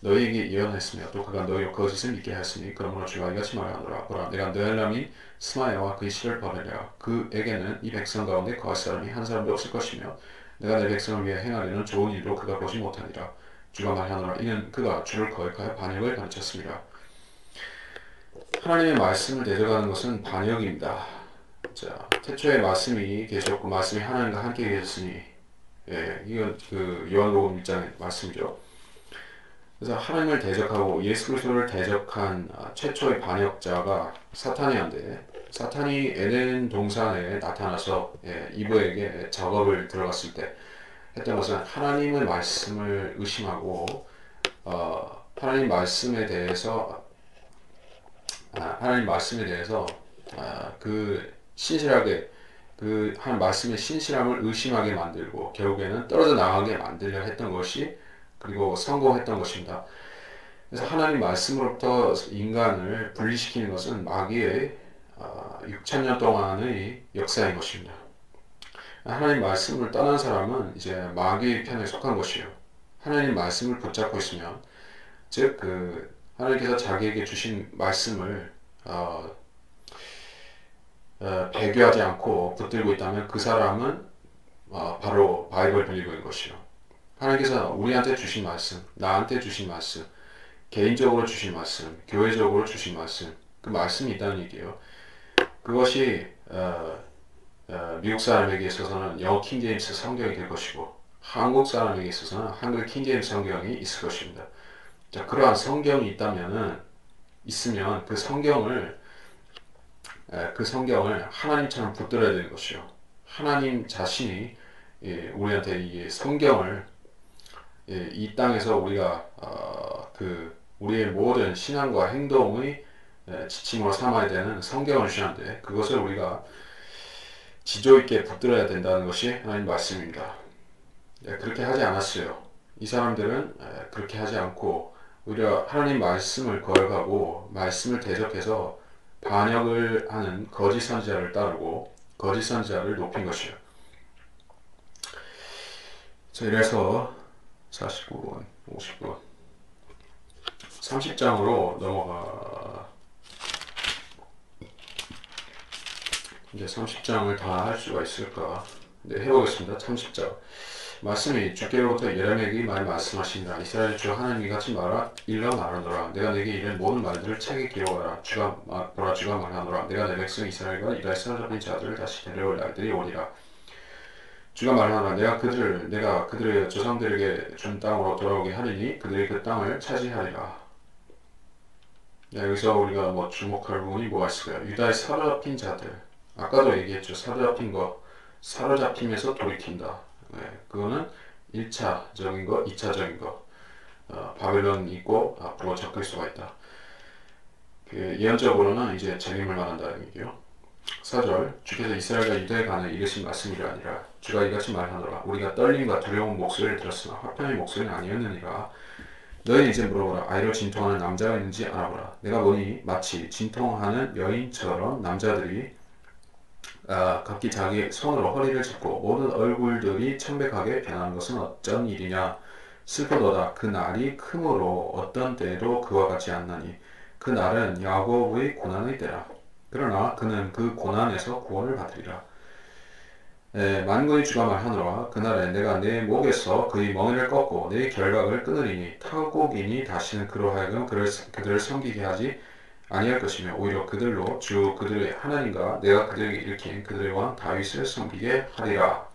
너희에게 예언했으며 또 그가 너희로 거짓을 믿게 하였으니 그러므로 주가 이같이 말하노라. 보라 내가 느헬람인 스마야와 그의 씨를 버리리라. 그에게는 이 백성 가운데 거할 사람이 한 사람도 없을 것이며 내가 내 백성을 위해 행하려는 좋은 일도 그가 보지 못하니라. 주가 말하노라. 이는 그가 주를 거역하여 반역을 가르쳤습니다. 하나님의 말씀을 대적하는 것은 반역입니다. 자, 태초에 말씀이 계셨고 말씀이 하나님과 함께 계셨으니 이건 그 요한복음 1장의 말씀이죠. 그래서 하나님을 대적하고 예수 그리스도를 대적한 최초의 반역자가 사탄이었는데 사탄이 에덴 동산에 나타나서 이브에게 작업을 들어갔을 때 했던 것은 하나님의 말씀을 의심하고 하나님 말씀에 대해서 그 신실하게 그 한 말씀의 신실함을 의심하게 만들고 결국에는 떨어져 나가게 만들려 했던 것이 그리고 성공했던 것입니다. 그래서 하나님 말씀으로부터 인간을 분리시키는 것은 마귀의 6,000년 동안의 역사인 것입니다. 하나님 말씀을 떠난 사람은 이제 마귀의 편에 속한 것이요. 하나님 말씀을 붙잡고 있으면 즉 하나님께서 자기에게 주신 말씀을 배교하지 않고 붙들고 있다면 그 사람은 바로 바이블 빌리고 있는 것이요. 하나님께서 우리한테 주신 말씀, 나한테 주신 말씀, 개인적으로 주신 말씀, 교회적으로 주신 말씀, 그 말씀이 있다는 얘기예요. 그것이 미국 사람에게 있어서는 영어 킹제임스 성경이 될 것이고 한국 사람에게 있어서는 한글 킹제임스 성경이 있을 것입니다. 자, 그러한 성경이 있으면 그 성경을 하나님처럼 붙들어야 되는 것이요. 하나님 자신이 우리한테 이 성경을 이 땅에서 우리가 우리의 모든 신앙과 행동의 지침으로 삼아야 되는 성경을 주시는데 그것을 우리가 지조 있게 붙들어야 된다는 것이 하나님 말씀입니다. 그렇게 하지 않았어요. 이 사람들은 그렇게 하지 않고 오히려 하나님 말씀을 거역하고 말씀을 대적해서 반역을 하는 거짓 선지자를 따르고 거짓 선지자를 높인 것이요. 자, 이래서 49분, 50분, 30장으로 넘어가. 이제 30장을 다 할 수가 있을까? 네, 해보겠습니다. 30장. 말씀이 주께로부터 예레미야에게 많이 말씀하시니라. 이스라엘 주 하나님이 같이 일러 말하노라. 내가 내게 이른 모든 말들을 책에 기록하라. 주가 말하노라. 내가 내 백성 이스라엘과 유다에 사로잡힌 자들을 다시 데려올 날들이 오리라. 주가 말하노라. 내가 그들의 조상들에게 준 땅으로 돌아오게 하리니 그들이 그 땅을 차지하리라. 네, 여기서 우리가 뭐 주목할 부분이 뭐가 있을까요? 유다에 사로잡힌 자들. 아까도 얘기했죠. 사로잡힘에서 돌이킨다. 네, 그거는 1차적인 거, 2차적인 거. 바벨론 있고 앞으로 접길 수가 있다. 예언적으로는 이제 재림을 말한다는 얘기요. 4절. 주께서 이스라엘과 유다에 관해 이르신 말씀이 아니라 주가 이같이 말하노라. 우리가 떨림과 두려운 목소리를 들었으나 화평의 목소리는 아니었느니라. 너희는 이제 물어보라. 아이로 진통하는 남자가 있는지 알아보라. 내가 보니 마치 진통하는 여인처럼 남자들이 각기 자기 손으로 허리를 짚고 모든 얼굴들이 청백하게 변하는 것은 어쩐 일이냐. 슬프도다. 그 날이 크므로 어떤 때에도 그와 같지 않나니 그 날은 야곱의 고난의 때라. 그러나 그는 그 고난에서 구원을 받으리라. 만군의 주가 말하노라. 그날에 내가 내 목에서 그의 멍에를 꺾고 내 결각을 끊으리니 타국인이 다시는 그로 하여금 그들을 섬기게 하지 아니할 것이며 오히려 그들로 주 그들의 하나님과 내가 그들에게 일으킨 그들의 왕 다윗을 섬기게 하리라.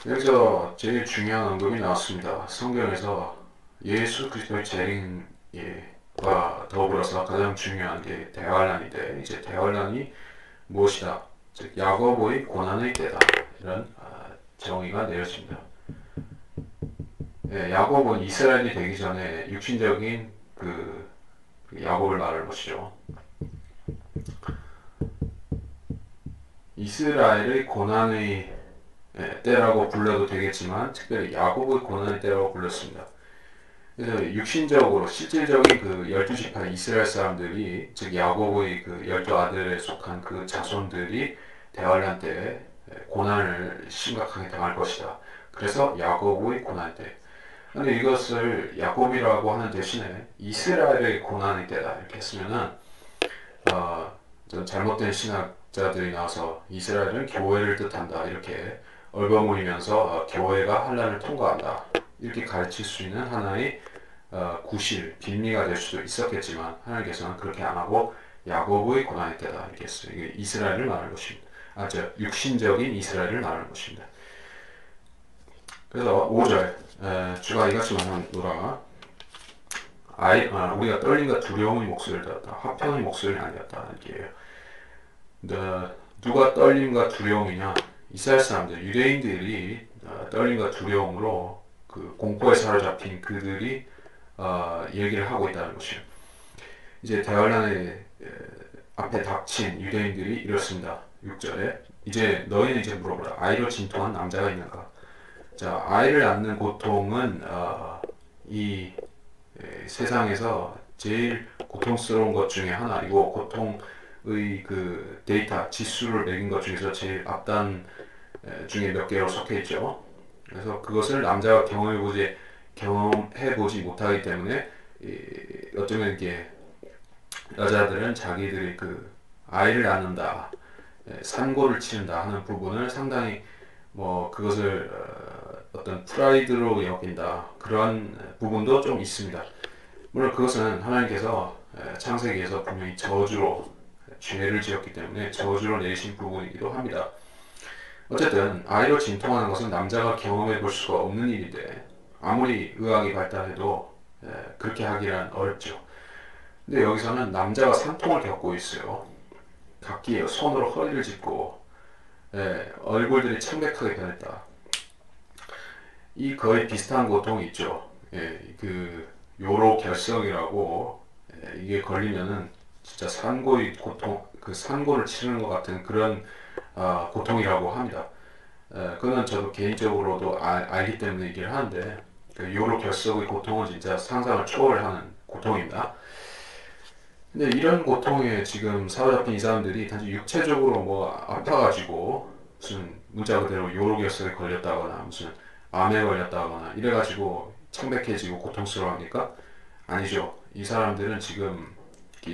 여기서 제일 중요한 언급이 나왔습니다. 성경에서 예수 그리스도의 재림과 더불어서 가장 중요한 게 대환란인데, 이제 대환란이 무엇이다? 즉 야곱의 고난의 때다. 이런 정의가 내려집니다. 야곱은 이스라엘이 되기 전에 육신적인 그 야곱을 말하는 것이죠. 이스라엘의 고난의 때라고 불러도 되겠지만 특별히 야곱의 고난의 때라고 불렀습니다. 그래서 육신적으로 실질적인 그 12지파 이스라엘 사람들이, 즉 야곱의 그 12아들에 속한 그 자손들이 대환란 때 고난을 심각하게 당할 것이다. 그래서 야곱의 고난 때. 근데 이것을 야곱이라고 하는 대신에 이스라엘의 고난의 때다 이렇게 했으면은 좀 잘못된 신학자들이 나와서 이스라엘은 교회를 뜻한다 이렇게 얼버무리면서 교회가 환란을 통과한다 이렇게 가르칠 수 있는 하나의 구실, 빈리가 될 수도 있었겠지만 하나님께서는 그렇게 안 하고 야곱의 고난의 때다 이렇게 했어요. 이게 이스라엘을 말하는 것입니다. 육신적인 이스라엘을 말하는 것입니다. 그래서 5절 주가 이같이 말하노라. 우리가 떨림과 두려움의 목소리를 들었다. 화평의 목소리는 아니었다. 이렇게 누가 떨림과 두려움이냐? 이스라엘 사람들, 유대인들이 떨림과 두려움으로 그 공포에 사로잡힌 그들이 얘기를 하고 있다는 것이에요. 이제 대환란의 앞에 닥친 유대인들이 이렇습니다. 6절에 이제 너희는 이제 물어보라. 아이로 진통한 남자가 있는가? 자, 아이를 낳는 고통은 이 세상에서 제일 고통스러운 것 중에 하나이고 고통의 그 데이터 지수를 매긴 것 중에서 제일 앞단 중에 몇 개로 속해 있죠. 그래서 그것을 남자가 경험해보지 못하기 때문에 어쩌면 이게 여자들은 자기들이 그 아이를 낳는다, 산고를 치른다 하는 부분을 상당히 그것을 어떤 프라이드로 여긴다 그런 부분도 좀 있습니다. 물론 그것은 하나님께서 창세기에서 분명히 저주로 죄를 지었기 때문에 저주로 내리신 부분이기도 합니다. 어쨌든 아이로 진통하는 것은 남자가 경험해 볼 수가 없는 일인데 아무리 의학이 발달해도 그렇게 하기란 어렵죠. 근데 여기서는 남자가 산통을 겪고 있어요. 각기 손으로 허리를 짚고 얼굴들이 창백하게 변했다. 이 거의 비슷한 고통이 있죠. 그 요로결석이라고 이게 걸리면은 진짜 산고의 고통, 그 산고를 치르는 것 같은 그런 고통이라고 합니다. 그거는 저도 개인적으로도 알기 때문에 얘기를 하는데 그 요로결석의 고통은 진짜 상상을 초월하는 고통입니다. 근데 이런 고통에 지금 사로잡힌 이 사람들이 단지 육체적으로 뭐 아파가지고 무슨 문자 그대로 요로결석에 걸렸다거나 무슨 암에 걸렸다거나 이래가지고 창백해지고 고통스러워합니까? 아니죠. 이 사람들은 지금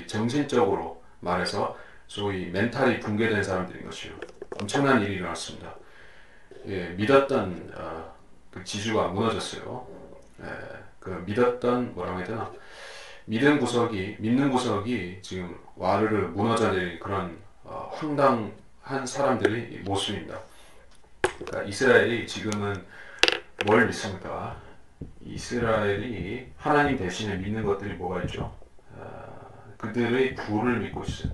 정신적으로 말해서 소위 멘탈이 붕괴된 사람들인 것이요. 엄청난 일이 일어났습니다. 예, 믿었던 그 지주가 무너졌어요. 예, 그 믿었던 뭐라고 해야 되나? 믿는 구석이 지금 와르르 무너져 내린 그런 황당한 사람들의 모습입니다. 그러니까 이스라엘이 지금은 뭘 믿습니까? 이스라엘이 하나님 대신에 믿는 것들이 뭐가 있죠? 그들의 부를 믿고 있어요.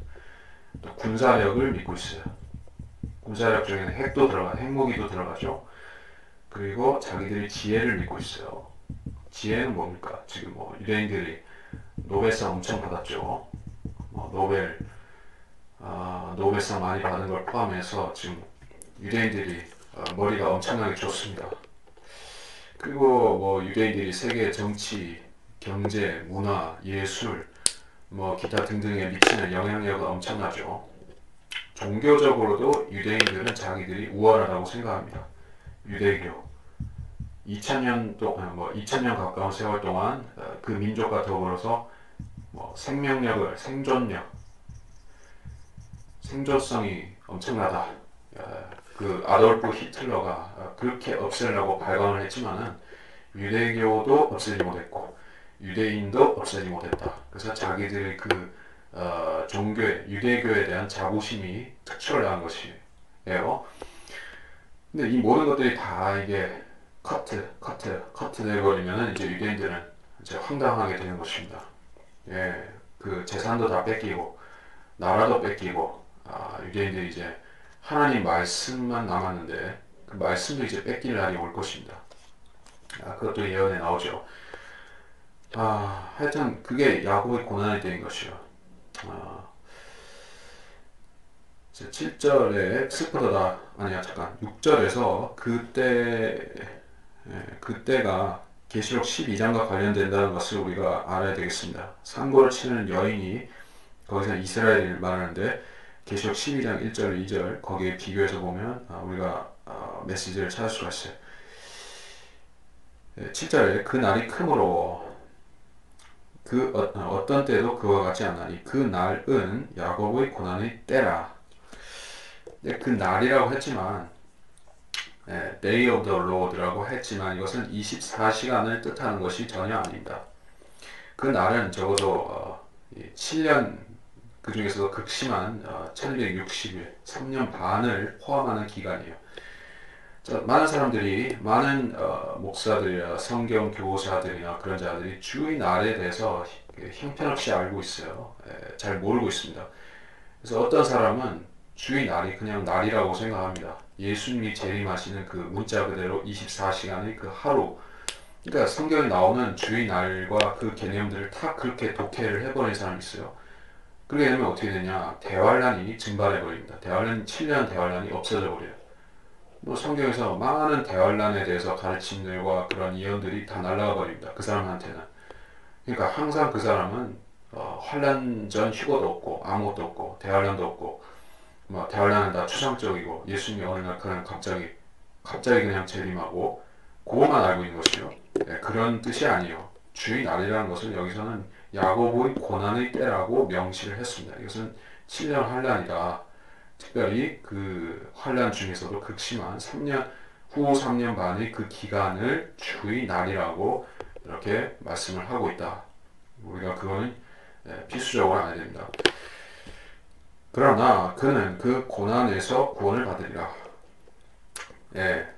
또 군사력을 믿고 있어요. 군사력 중에는 핵무기도 들어가죠. 그리고 자기들이 지혜를 믿고 있어요. 지혜는 뭡니까? 지금 뭐 유대인들이 노벨상 엄청 받았죠. 노벨상 많이 받은 걸 포함해서 지금 유대인들이 머리가 엄청나게 좋습니다. 그리고 뭐 유대인들이 세계 정치, 경제, 문화, 예술, 뭐 기타 등등에 미치는 영향력은 엄청나죠. 종교적으로도 유대인들은 자기들이 우월하다고 생각합니다. 유대교 2000년 동안 2000년 가까운 세월 동안 그 민족과 더불어서 뭐 생존성이 엄청나다. 그 아돌프 히틀러가 그렇게 없애려고 발광을 했지만은 유대교도 없애지 못했고 유대인도 없애지 못했다. 그래서 자기들의 그 종교에 유대교에 대한 자부심이 특출을 한 것이에요. 근데 이 모든 것들이 다 이게 커트 돼버리면은 이제 유대인들은 이제 황당하게 되는 것입니다. 예, 그 재산도 다 뺏기고 나라도 뺏기고 유대인들이 이제 하나님 말씀만 남았는데 그 말씀도 이제 뺏길 날이 올 것입니다. 그것도 예언에 나오죠. 하여튼 그게 야곱의 고난이 된 것이요. 7절에 슬프더라 아니야 잠깐 6절에서 그때가 계시록 12장과 관련된다는 것을 우리가 알아야 되겠습니다. 상고를 치는 여인이 거기서 이스라엘을 말하는데 계시록 12장 1절 2절 거기에 비교해서 보면 우리가 메시지를 찾을 수가 있어요. 7절에 그 날이 크므로 어떤 때도 그와 같지 않나니 그 날은 야곱의 고난의 때라. 그 날이라고 했지만 Day of the Lord라고 했지만 이것은 24시간을 뜻하는 것이 전혀 아닙니다. 그 날은 적어도 7년 그 중에서도 극심한 1260일 3년 반을 포함하는 기간이에요. 많은 사람들이 많은 목사들이나 성경 교사들이나 그런 자들이 주의 날에 대해서 형편없이 알고 있어요. 잘 모르고 있습니다. 그래서 어떤 사람은 주의 날이 그냥 날이라고 생각합니다. 예수님이 재림하시는 그 문자 그대로 24시간의 그 하루. 그러니까 성경에 나오는 주의 날과 그 개념들을 다 그렇게 독해를 해버린 사람이 있어요. 그렇게 되면 어떻게 되냐? 대환란이 증발해버립니다. 7년 대환란이 없어져 버려요. 뭐 성경에서 많은 대환란에 대해서 가르침들과 그런 예언들이 다 날아가 버립니다. 그 사람한테는. 그러니까 항상 그 사람은 환란 전 휴거도 없고 아무것도 없고 대환란도 없고 뭐 대환란은 다 추상적이고 예수님이 어느 날 그냥 갑자기 그냥 재림하고 그것만 알고 있는 것이요. 그런 뜻이 아니에요. 주의 날이라는 것은 여기서는 야곱의 고난의 때라고 명시를 했습니다. 이것은 7년 환란이다. 특별히 그 환란 중에서도 극심한 3년 반의 그 기간을 주의 날이라고 이렇게 말씀을 하고 있다. 우리가 그거는 필수적으로 알아야 됩니다. 그러나 그는 그 고난에서 구원을 받으리라.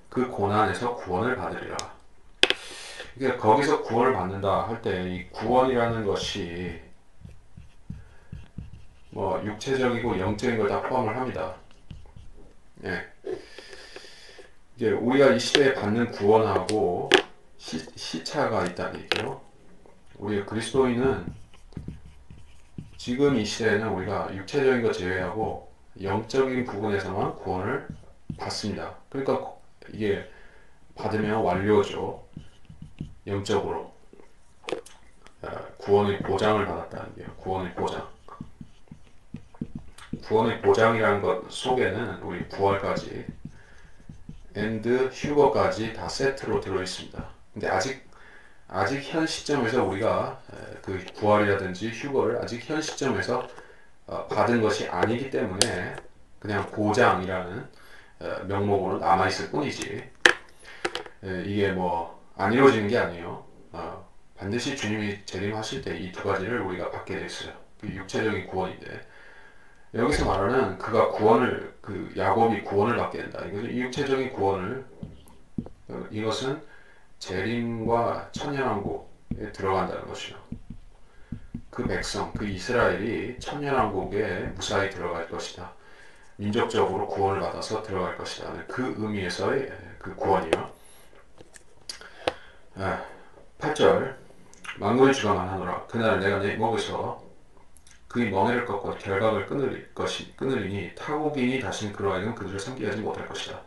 그 고난에서 구원을 받으리라. 이게 거기서 구원을 받는다 할 때 이 구원이라는 것이 뭐 육체적이고 영적인 걸 다 포함을 합니다. 이제 우리가 이 시대에 받는 구원하고 시차가 있다는 얘기죠. 우리 그리스도인은 지금 이 시대에는 우리가 육체적인 거 제외하고 영적인 부분에서만 구원을 받습니다. 그러니까 이게 받으면 완료죠. 영적으로 구원의 보장을 받았다는 게 구원의 보장. 구원의 보장이라는 것 속에는 우리 부활까지 and 휴거까지 다 세트로 들어 있습니다. 근데 아직 현 시점에서 우리가 그 부활이라든지 휴거를 아직 현 시점에서 받은 것이 아니기 때문에 그냥 보장이라는 명목으로 남아 있을 뿐이지, 이게 뭐 안 이루어지는 게 아니에요. 반드시 주님이 재림하실 때 이 두 가지를 우리가 받게 돼 있어요. 그 육체적인 구원인데, 여기서 말하는 그가 구원을, 그 야곱이 구원을 받게 된다. 이것은 이 육체적인 구원을, 이것은 재림과 천년왕국에 들어간다는 것이요. 그 백성, 그 이스라엘이 천년왕국에 무사히 들어갈 것이다. 민족적으로 구원을 받아서 들어갈 것이다. 그 의미에서의 그 구원이요. 8절 만군의 주가 말하노라. 그날 내가 내 목에서 그의 멍에를 꺾고 결박을 끊으리니 타국인이 다시는 그로 하여금 그들을 섬기게 하지 못할 것이다.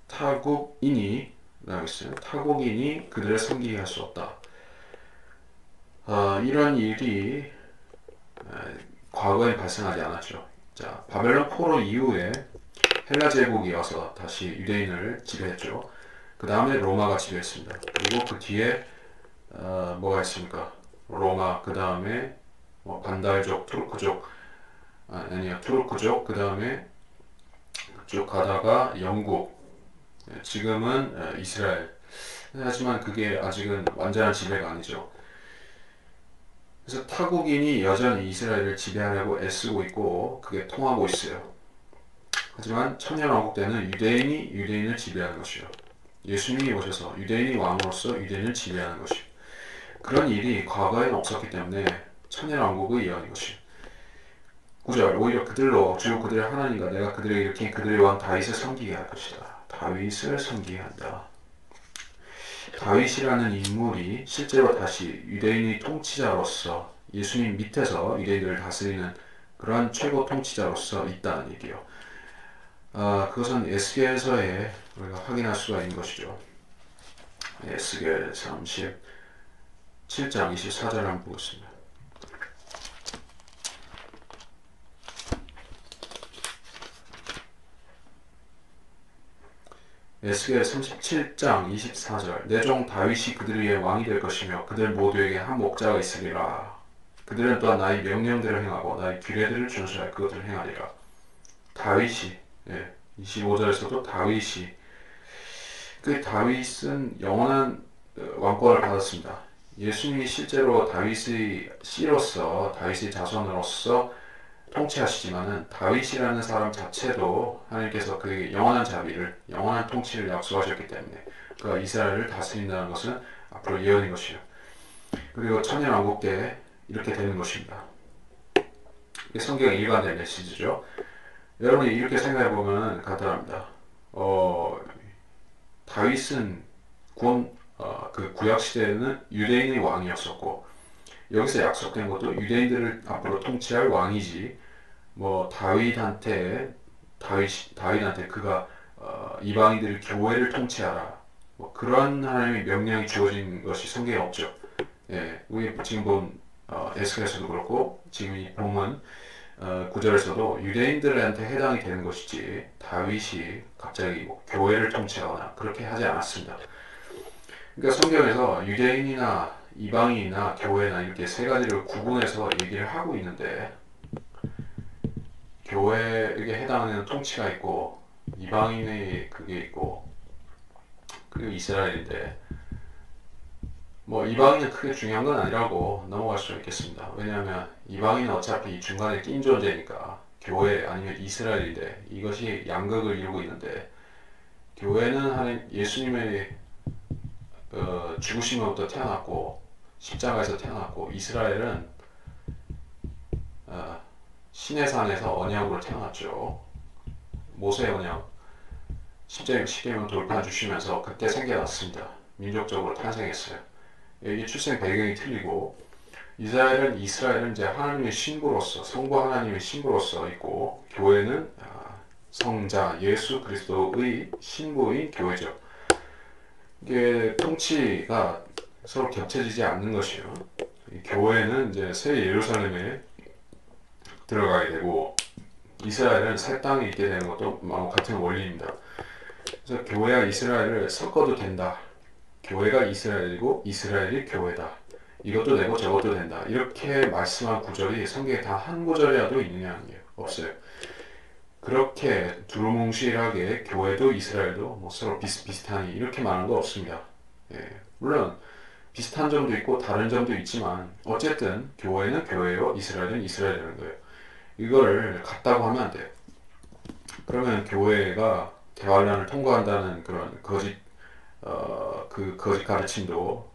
타국인이 라고 있어요. 타국인이 그들을 섬기게 할 수 없다. 이런 일이 과거에 발생하지 않았죠. 자, 바벨론 포로 이후에 헬라 제국이 와서 다시 유대인을 지배했죠. 그 다음에 로마가 지배했습니다. 그리고 그 뒤에 뭐가 있습니까? 로마, 그 다음에 반달족, 투르크족, 아니요, 투르크족, 그 다음에 쭉 가다가 영국, 지금은 이스라엘. 하지만 그게 아직은 완전한 지배가 아니죠. 그래서 타국인이 여전히 이스라엘을 지배하려고 애쓰고 있고 그게 통하고 있어요. 하지만 천년왕국 때는 유대인이 유대인을 지배하는 것이요. 예수님이 오셔서 유대인이 왕으로서 유대인을 지배하는 것이요. 그런 일이 과거에는 없었기 때문에 천년왕국의 예언인 것이요. 9절 오히려 그들로 주 그들의 하나님과 내가 그들에게 일으킨 그들의 왕 다윗을 섬기게 할 것이다. 다윗을 섬기게 한다. 다윗이라는 인물이 실제로 다시 유대인의 통치자로서 예수님 밑에서 유대인들을 다스리는 그러한 최고 통치자로서 있다는 얘기요. 그것은 에스겔서에 우리가 확인할 수가 있는 것이죠. 에스겔 37장 24절 한번 보겠습니다. 에스겔 37장 24절 내 종 다윗이 그들 위에 왕이 될 것이며 그들 모두에게 한 목자가 있으리라. 그들은 또한 나의 명령대로 행하고 나의 규례들을 준수하여 그것들을 행하리라. 다윗이, 25절에서도 다윗이, 그 다윗은 영원한 왕권을 받았습니다. 예수님이 실제로 다윗의 씨로서, 다윗의 자손으로서 통치하시지만은 다윗이라는 사람 자체도 하나님께서 그에게 영원한 자비를, 영원한 통치를 약속하셨기 때문에 그가 이스라엘을 다스린다는 것은 앞으로 예언인 것이요. 그리고 천년왕국 때 이렇게 되는 것입니다. 이게 성경의 일관된 메시지죠. 여러분이 이렇게 생각해 보면 간단합니다. 다윗은 그 구약 시대에는 유대인의 왕이었었고 여기서 약속된 것도 유대인들을 앞으로 통치할 왕이지, 뭐 다윗한테 그가 이방인들의 교회를 통치하라, 뭐 그런 하나님의 명령이 주어진 것이 성경에 없죠. 우리 지금 본 에스겔에서도 그렇고 지금 이 본문 9절에서도 유대인들한테 해당이 되는 것이지 다윗이 갑자기 뭐 교회를 통치하거나 그렇게 하지 않았습니다. 그러니까 성경에서 유대인이나 이방인이나 교회나 이렇게 세 가지를 구분해서 얘기를 하고 있는데, 교회에게 해당하는 통치가 있고 이방인의 그게 있고 그리고 이스라엘인데, 뭐 이방인은 크게 중요한 건 아니라고 넘어갈 수 있겠습니다. 왜냐하면 이방인은 어차피 중간에 낀 존재니까. 교회 아니면 이스라엘인데 이것이 양극을 이루고 있는데, 교회는 예수님의 죽으심으로부터 태어났고 십자가에서 태어났고, 이스라엘은 시내산에서 언약으로 태어났죠. 모세의 언약, 십계명 돌파 주시면서 그때 생겨났습니다. 민족적으로 탄생했어요. 여기 출생 배경이 틀리고, 이스라엘은 이제 하나님의 신부로서, 성부 하나님의 신부로서 있고, 교회는 성자 예수 그리스도의 신부인 교회죠. 이게 통치가 서로 겹쳐지지 않는 것이요. 교회는 이제 새 예루살렘에 들어가게 되고, 이스라엘은 새 땅에 있게 되는 것도 같은 원리입니다. 그래서 교회와 이스라엘을 섞어도 된다. 교회가 이스라엘이고 이스라엘이 교회다. 이것도 되고 저것도 된다. 이렇게 말씀한 구절이 성경에 단 한 구절이라도 있느냐는 게 없어요. 그렇게 두루뭉실하게 교회도 이스라엘도 뭐 서로 비슷비슷하니 이렇게 말하는 거 없습니다. 예, 물론 비슷한 점도 있고 다른 점도 있지만 어쨌든 교회는 교회요, 이스라엘은 이스라엘이라는 거예요. 이거를 같다고 하면 안 돼요. 그러면 교회가 대환란을 통과한다는 그런 거짓 그 거짓 가르침도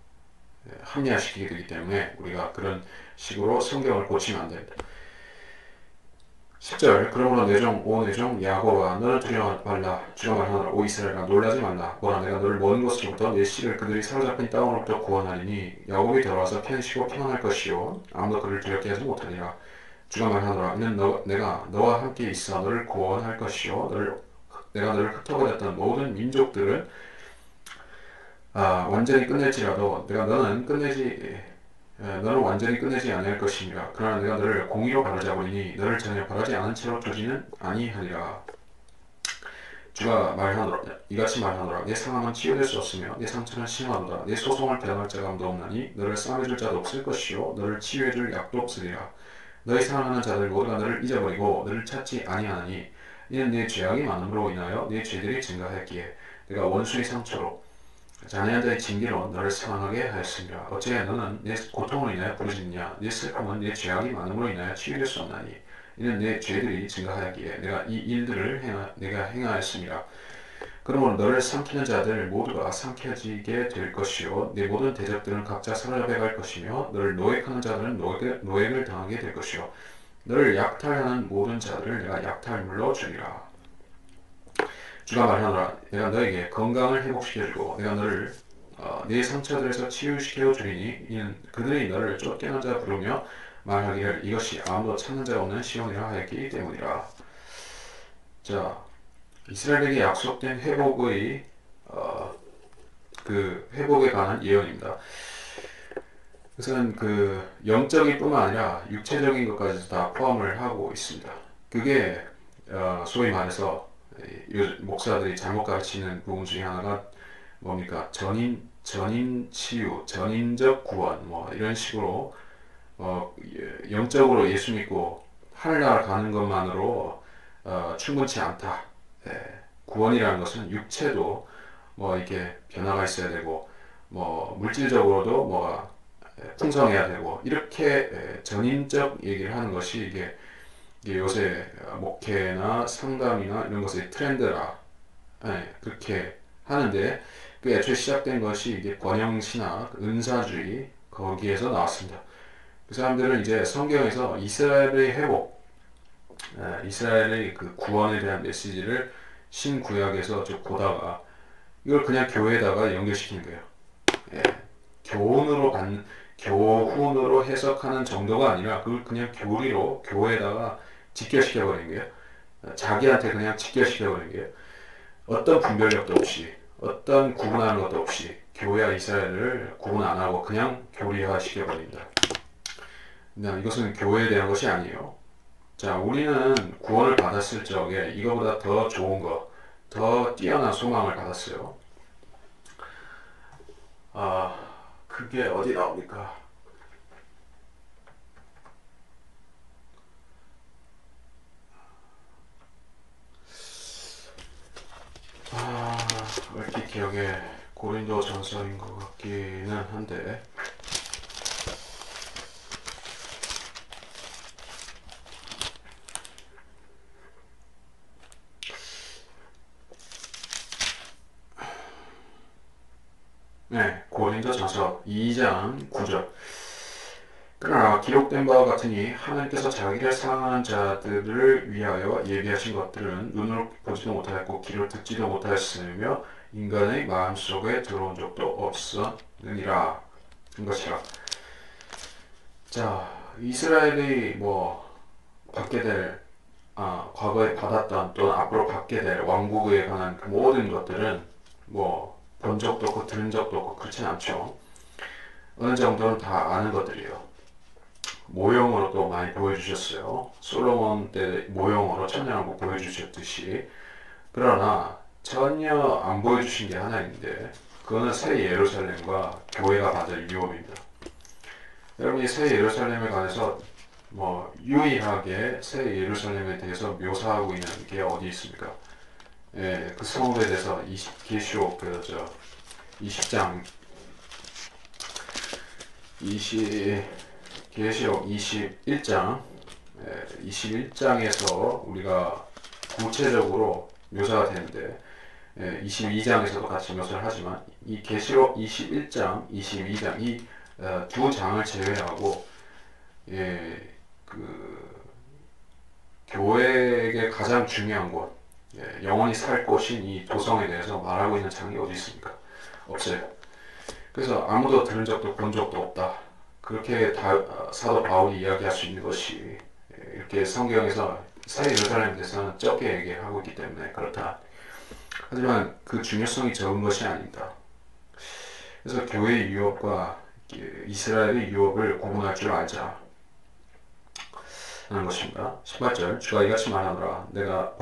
합리화시키게 되기 때문에 우리가 그런 식으로 성경을 고치면 안 됩니다. 10절 그러므로 내종 야곱아 너는 두려워 말라 주가 말하노라 오 이스라엘아 놀라지 말라 보라 내가 너를 먼 곳으로부터 내 씨를 그들이 사로잡힌 땅으로부터 구원하리니 야곱이 돌아와서 편히쉬고 평안할 것이요 아무도 그를 두렵게 하지 못하리라 주가 말하노라 이는 내가 너와 함께 있어 너를 구원할 것이요 내가 너를 흩어버렸던 모든 민족들은 완전히 끝낼지라도 너는 완전히 끝내지 아니할 것이니라. 그러나 내가 너를 공의로 바로잡으리니 너를 전혀 바라지 않은 채로 두지는 아니하리라. 주가 말하노라 이같이 말하노라 내 상함은 치유될 수 없으며 내 상처는 심하도다. 내 소송을 대항할 자가 아무도 없나니 너를 싸매줄 자도 없을 것이요 너를 치유해줄 약도 없으리라. 너희 사랑하는 자들 모두가 너를 잊어버리고 너를 찾지 아니하나니 이는 내 죄악이 많음으로 인하여 내 죄들이 증가하였기에 내가 원수의 상처로 잔인한 자의 징계로 너를 상하게 하였습니다. 어찌하여 너는 내 고통으로 인하여 부르짖느냐 내 슬픔은 내 죄악이 많음으로 인하여 치유될 수 없나니 이는 내 죄들이 증가하였기에 내가 이 일들을 내가 행하였습니다. 그러므로 너를 삼키는 자들 모두가 삼켜지게 될 것이요 내 모든 대적들은 각자 사로잡혀 갈 것이며 너를 노획하는 자들은 노획을 당하게 될 것이요 너를 약탈하는 모든 자들을 내가 약탈물로 주리라. 주가 말하노라 내가 너에게 건강을 회복시켜주고 내가 너를 네 상처들에서 치유시켜 주리니 이는 그들이 너를 쫓겨난 자 부르며 말하기를 이것이 아무도 찾는 자 없는 시온이라 하였기 때문이라. 자, 이스라엘에게 약속된 회복의 그 회복에 관한 예언입니다. 그것은 그 영적인 뿐만 아니라 육체적인 것까지도 다 포함을 하고 있습니다. 그게 소위 말해서 목사들이 잘못 가르치는 부분 중에 하나가 뭡니까? 전인 치유, 전인적 구원, 뭐 이런 식으로 영적으로 예수 믿고 하늘나라 가는 것만으로 충분치 않다. 구원이라는 것은 육체도 뭐 이렇게 변화가 있어야 되고, 뭐 물질적으로도 뭐가 풍성해야 되고, 이렇게 전인적 얘기를 하는 것이 이게 요새 목회나 상담이나 이런 것의 트렌드라 그렇게 하는데 그 애초에 시작된 것이 이게 번영신학, 은사주의 거기에서 나왔습니다. 그 사람들은 이제 성경에서 이스라엘의 회복, 이스라엘의 그 구원에 대한 메시지를 신구약에서 쭉 보다가 이걸 그냥 교회에다가 연결시키는 거예요. 교훈으로 해석하는 정도가 아니라 그걸 그냥 교리로 교회에다가 직결시켜버린 거예요. 자기한테 그냥 직결시켜버린 거예요. 어떤 분별력도 없이, 어떤 구분하는 것도 없이 교회와 이스라엘을 구분 안 하고 그냥 교리화 시켜버립니다. 이것은 교회에 대한 것이 아니에요. 자, 우리는 구원을 받았을 적에 이거보다 더 좋은 거, 더 뛰어난 소망을 받았어요. 그게 어디 나옵니까? 얼핏 기억에 고린도 전서인 것 같기는 한데 고린도 전서 2장 9절 그러나 기록된 바와 같으니 하나님께서 자기를 사랑하는 자들을 위하여 예비하신 것들은 눈으로 보지도 못하였고 귀로 듣지도 못하였으며 인간의 마음속에 들어온 적도 없었느니라 한 것이라. 자, 이스라엘이 뭐 받게 될 과거에 받았던 또는 앞으로 받게 될 왕국에 관한 그 모든 것들은 뭐 본 적도 없고 들은 적도 없고 그렇진 않죠. 어느 정도는 다 아는 것들이에요. 모형으로 또 많이 보여주셨어요. 솔로몬 때 모형으로 천년왕국 보여주셨듯이. 그러나 전혀 안 보여주신 게 하나 있는데 그거는 새 예루살렘과 교회가 받을 유업입니다. 여러분이 새 예루살렘에 관해서 뭐 유일하게 새 예루살렘에 대해서 묘사하고 있는 게 어디 있습니까? 예, 그 성읍에 대해서 계시록 20장 21장 21장에서 우리가 구체적으로 묘사가 되는데 22장에서도 같이 묘사를 하지만 이 계시록 21장, 22장 이 두 장을 제외하고 그 교회에게 가장 중요한 곳, 영원히 살 곳인 이 도성에 대해서 말하고 있는 장이 어디 있습니까? 없어요. 그래서 아무도 들은 적도 본 적도 없다. 그렇게 사도 바울이 이야기할 수 있는 것이 이렇게 성경에서 새 예루살렘에 대해서는 적게 얘기하고 있기 때문에 그렇다. 하지만 그 중요성이 적은 것이 아닙니다. 그래서 교회의 유업과 이스라엘의 유업을 구분할 줄 알자 하는 것입니다. 18절 주가 이같이 말하노라 내가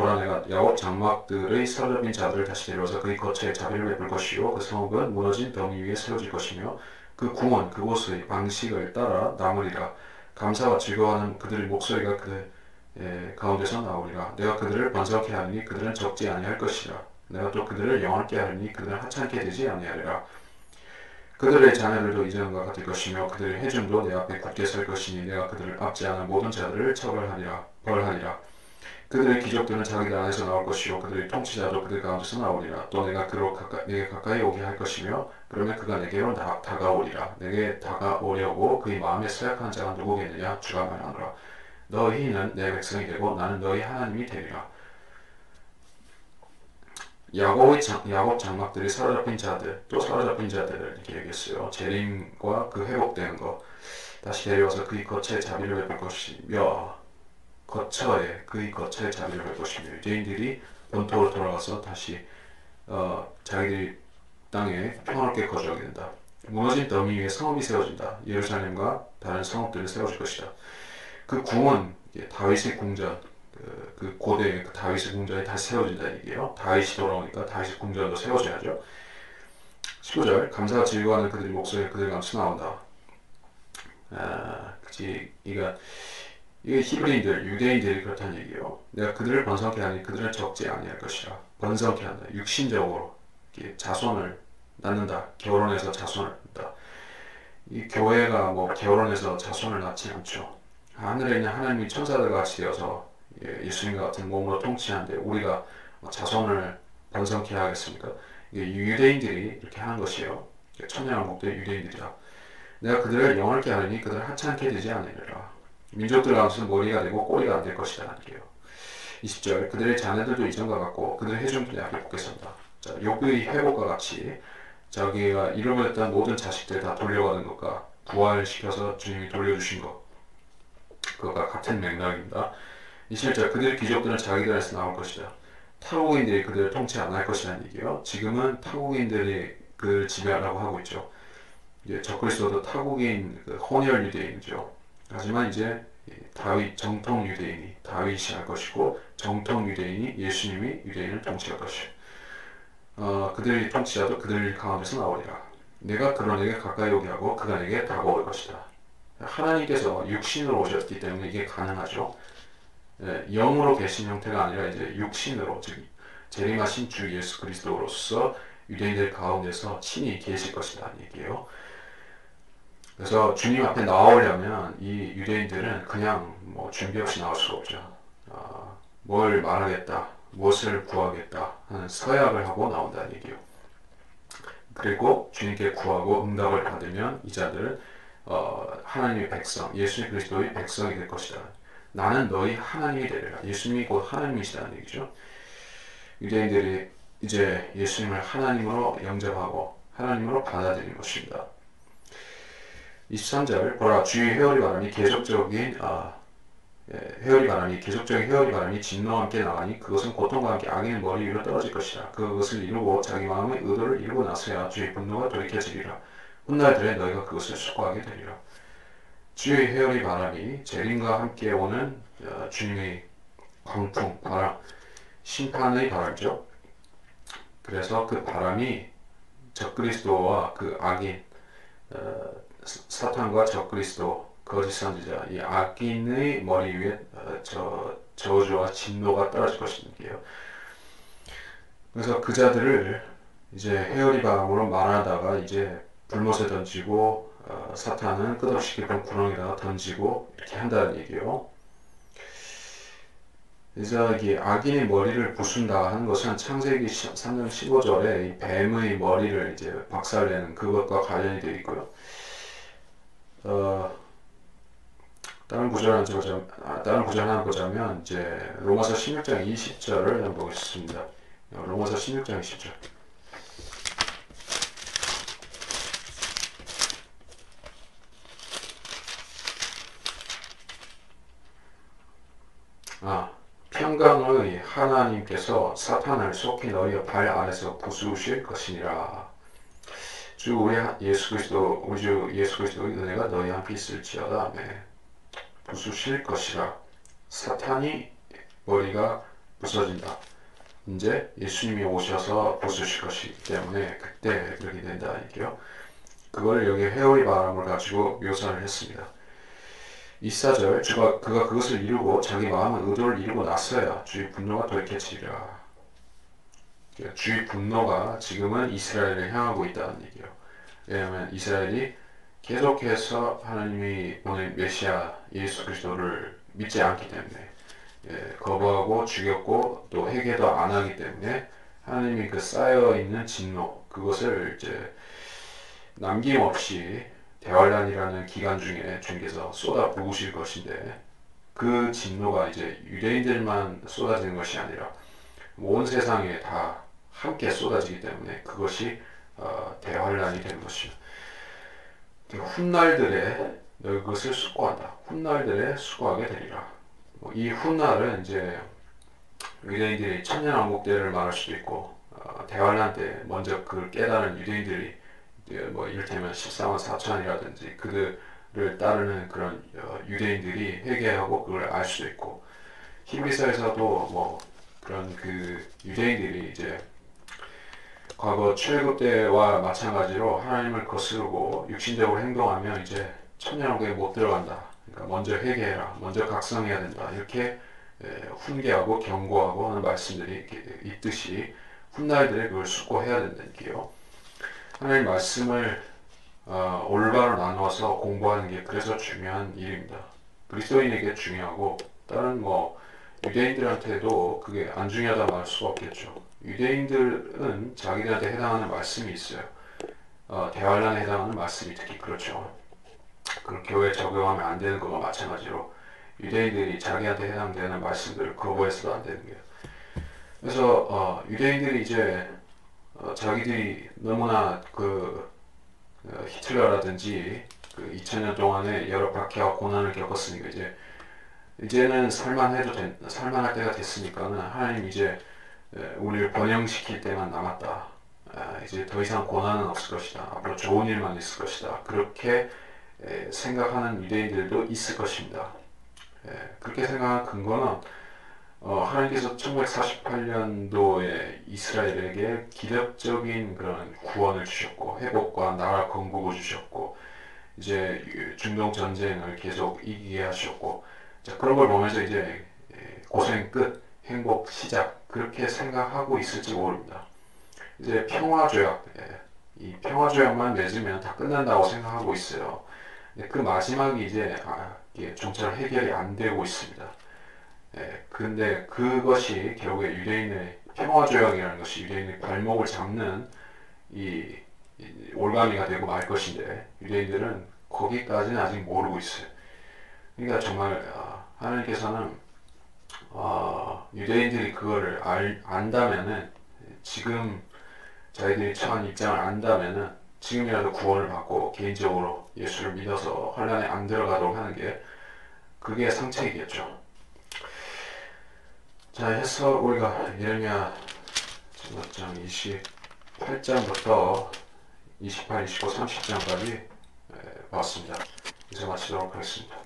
야곱 장막들의 사로잡힌 자들을 다시 데려와서 그의 거처에 자비를 베풀 것이요 그 성읍은 무너진 덩이 위에 세워질 것이며 그 궁은 그곳의 방식을 따라 남으리라. 감사와 즐거워하는 그들의 목소리가 그 가운데서 나오리라. 내가 그들을 번성케 하리니 그들은 적지 아니할 것이라. 내가 또 그들을 영원케 하리니 그들은 하찮게 되지 아니하리라. 그들의 자녀들도 이전과 같을 것이며 그들의 회중도 내 앞에 굳게 설 것이니 내가 그들을 압제하는 모든 자들을 벌하리라. 그들의 기족들은 자기들 안에서 나올 것이요 그들의 통치자도 그들 가운데서 나오리라. 또 내가 그로 내게 가까이 오게 할 것이며 그러면 그가 내게로 다가오리라. 내게 다가오려고 그의 마음에 쇠약한 자가 누구겠느냐 주가 말하노라. 너희는 내 백성이 되고 나는 너희 하나님이 되리라. 야곱 장막들이 사로잡힌 자들, 또 사로잡힌 자들을 이렇게 얘기했어요. 재림과 그 회복되는 거 다시 데려와서 그의 거처에 자비를 베풀 것이며 그의 거처에 자비를 베풀 것이며 유대인들이 본토로 돌아가서 다시 자기들이 땅에 평화롭게 거주하게 된다. 무너진 더미 위에 성읍이 세워진다. 예루살렘과 다른 성읍들을 세워줄 것이다. 그 궁은 다윗의 궁전, 그 고대 그 다윗의 궁전이 다시 세워진다 얘기예요. 다윗이 돌아오니까 다윗의 궁전도 세워져야죠. 19절 감사가 즐거워하는 그들의 목소리가 그들 가운데서 나온다. 이게 히브리인들, 유대인들이 그렇다는 얘기예요. 내가 그들을 번성케 하니 그들은 적지 아니할 것이라. 번성케 한다. 육신적으로 자손을 낳는다. 결혼해서 자손을 낳는다. 이 교회가 뭐 결혼해서 자손을 낳지 않죠. 하늘에 있는 하나님이 천사들과 같이 되어서 예수님과 같은 몸으로 통치하는데 우리가 자손을 번성케 하겠습니까? 이게 유대인들이 이렇게 하는 것이에요. 천년왕국의 유대인들이다. 내가 그들을 영원케 하리니 그들을 하찮게 되지 않으리라. 민족들 가운데서 머리가 되고 꼬리가 안 될 것이다. 이게요. 20절 그들의 자녀들도 이전과 같고 그들의 회중도 내 앞에 굳게 선다. 자, 욥의 회복과 같이 자기가 잃어버렸던 모든 자식들 다 돌려받은 것과 부활시켜서 주님이 돌려주신 것 그것과 같은 맥락입니다. 27절 그들의 귀족들은 자기들 안에서 나올 것이다. 타국인들이 그들을 통치 안 할 것이라는 얘기예요. 지금은 타국인들이 그들을 지배하라고 하고 있죠. 이제 적그리스도도 타국인 혼혈 유대인이죠. 하지만 이제 다윗 정통 유대인이 다윗이 할 것이고 정통 유대인이 예수님이 유대인을 통치할 것이요. 그들의 통치자도 그들 가운데서 나오리라. 내가 그러내게 가까이 오게 하고 그가 내게 다가올 것이다. 하나님께서 육신으로 오셨기 때문에 이게 가능하죠. 영으로 계신 형태가 아니라 이제 육신으로 즉 재림하신 주 예수 그리스도로서 유대인들 가운데서 친히 계실 것이다 얘기예요. 그래서 주님 앞에 나오려면 이 유대인들은 그냥 뭐 준비 없이 나올 수가 없죠. 뭘 말하겠다, 무엇을 구하겠다 하는 서약을 하고 나온다는 얘기예요. 그리고 주님께 구하고 응답을 받으면 이 자들은 하나님의 백성, 예수 그리스도의 백성이 될 것이다. 나는 너희 하나님이 되리라. 예수님이 곧 하나님이시다는 얘기죠. 유대인들이 이제 예수님을 하나님으로 영접하고 하나님으로 받아들이는 것입니다. 23절 보라 주의 회오리 계속적인 회오리 바람이 진노와 함께 나가니 그것은 고통과 함께 악인의 머리 위로 떨어질 것이라. 그것을 이루고 자기 마음의 의도를 이루고 나서야 주의 분노가 돌이켜지리라. 훗날 들에 너희가 그것을 숙고하게 되리라. 주의 회오리 바람이 재림과 함께 오는 주님의 광풍, 바람, 심판의 바람이죠. 그래서 그 바람이 적그리스도와 그 악인, 사탄과 적그리스도, 거짓 선지자, 이 악인의 머리 위에 저주와 진노가 떨어질 것인데요. 그래서 그 자들을 이제 회오리 바람으로 말하다가 이제 불못에 던지고 사탄은 끝없이 깊은 구렁에다가 던지고 이렇게 한다는 얘기예요. 그래서 이 악인의 머리를 부순다 하는 것은 창세기 3장 15절에 이 뱀의 머리를 이제 박살내는 그것과 관련이 되어 있고요. 다른 구절 하나 보자면 이제 로마서 16장 20절을 한번 보겠습니다. 로마서 16장 20절. 평강의 하나님께서 사탄을 속히 너희의 발 아래서 부수실 것이니라. 우리 주 예수 그리스도의 은혜가 너희 함께 있을지어다. 아멘. 부수실 것이라. 사탄이 머리가 부서진다. 이제 예수님이 오셔서 부수실 것이기 때문에 그때 그렇게 된다 이게요. 그걸 여기 회오리 바람을 가지고 묘사를 했습니다. 24절 그가 그것을 이루고 자기 마음의 의도를 이루고 나서야 주의 분노가 돌이켜지리라. 주의 분노가 지금은 이스라엘을 향하고 있다는 얘기예요. 왜냐하면 이스라엘이 계속해서 하나님이 보낸 메시아 예수 그리스도를 믿지 않기 때문에 거부하고 죽였고 또 회개도 안 하기 때문에 하나님이 그 쌓여있는 진노 그것을 이제 남김없이 대환란이라는 기간 중에 주님께서 쏟아 부으실 것인데 그 진노가 이제 유대인들만 쏟아지는 것이 아니라 온 세상에 다 함께 쏟아지기 때문에 그것이 대환란이 되는 것입니다. 훗날들에 너희 그것을 수고한다. 훗날들에 수고하게 되리라. 이 훗날은 이제 유대인들이 천년왕국 때를 말할 수도 있고 대환란 때 먼저 그걸 깨달은 유대인들이 이를테면 14만 4천이라든지 그들을 따르는 그런 유대인들이 회개하고 그걸 알 수도 있고 히브리서에서도 그런 그 유대인들이 이제 과거 출애굽 때와 마찬가지로 하나님을 거스르고 육신적으로 행동하면 이제 천년왕국에 못 들어간다. 그러니까 먼저 회개해라. 먼저 각성해야 된다. 이렇게 훈계하고 경고하고 하는 말씀들이 있듯이 훗날들에 그걸 숙고해야 된다는 게요. 하나님 말씀을 올바로 나누어서 공부하는 게 그래서 중요한 일입니다. 그리스도인에게 중요하고 다른 유대인들한테도 그게 안 중요하다 말할 수가 없겠죠. 유대인들은 자기들한테 해당하는 말씀이 있어요. 대환란에 해당하는 말씀이 특히 그렇죠. 그걸 교회에 적용하면 안 되는 것과 마찬가지로 유대인들이 자기한테 해당되는 말씀들을 거부해서도 안 되는 거예요. 그래서 유대인들이 이제 자기들이 너무나 히틀러라든지 2000년 동안에 여러 박해와 고난을 겪었으니까 이제는 살만할 때가 됐으니까는 하나님 이제 우리를 번영시킬 때만 남았다. 이제 더 이상 고난은 없을 것이다. 앞으로 좋은 일만 있을 것이다. 그렇게 생각하는 유대인들도 있을 것입니다. 그렇게 생각하는 근거는 하나님께서 1948년도에 이스라엘에게 기적적인 그런 구원을 주셨고 회복과 나라 건국을 주셨고 이제 중동 전쟁을 계속 이기게 하셨고 그런 걸 보면서 이제 고생 끝, 행복 시작 그렇게 생각하고 있을지 모릅니다. 이제 평화조약, 이 평화조약만 맺으면 다 끝난다고 생각하고 있어요. 그 마지막이 이제 좀처럼 해결이 안 되고 있습니다. 근데 그것이 결국에 유대인의 평화조약이라는 것이 유대인의 발목을 잡는 이 올가미가 되고 말 것인데 유대인들은 거기까지는 아직 모르고 있어요. 그러니까 정말 하나님께서는 유대인들이 그거를 안다면은 지금 자기들이 처한 입장을 안다면은 지금이라도 구원을 받고 개인적으로 예수를 믿어서 환란에 안 들어가도록 하는 게 그게 상책이겠죠. 자, 해서 우리가 예레미야 28장부터 28, 29, 30장까지 봤습니다. 이제 마치도록 하겠습니다.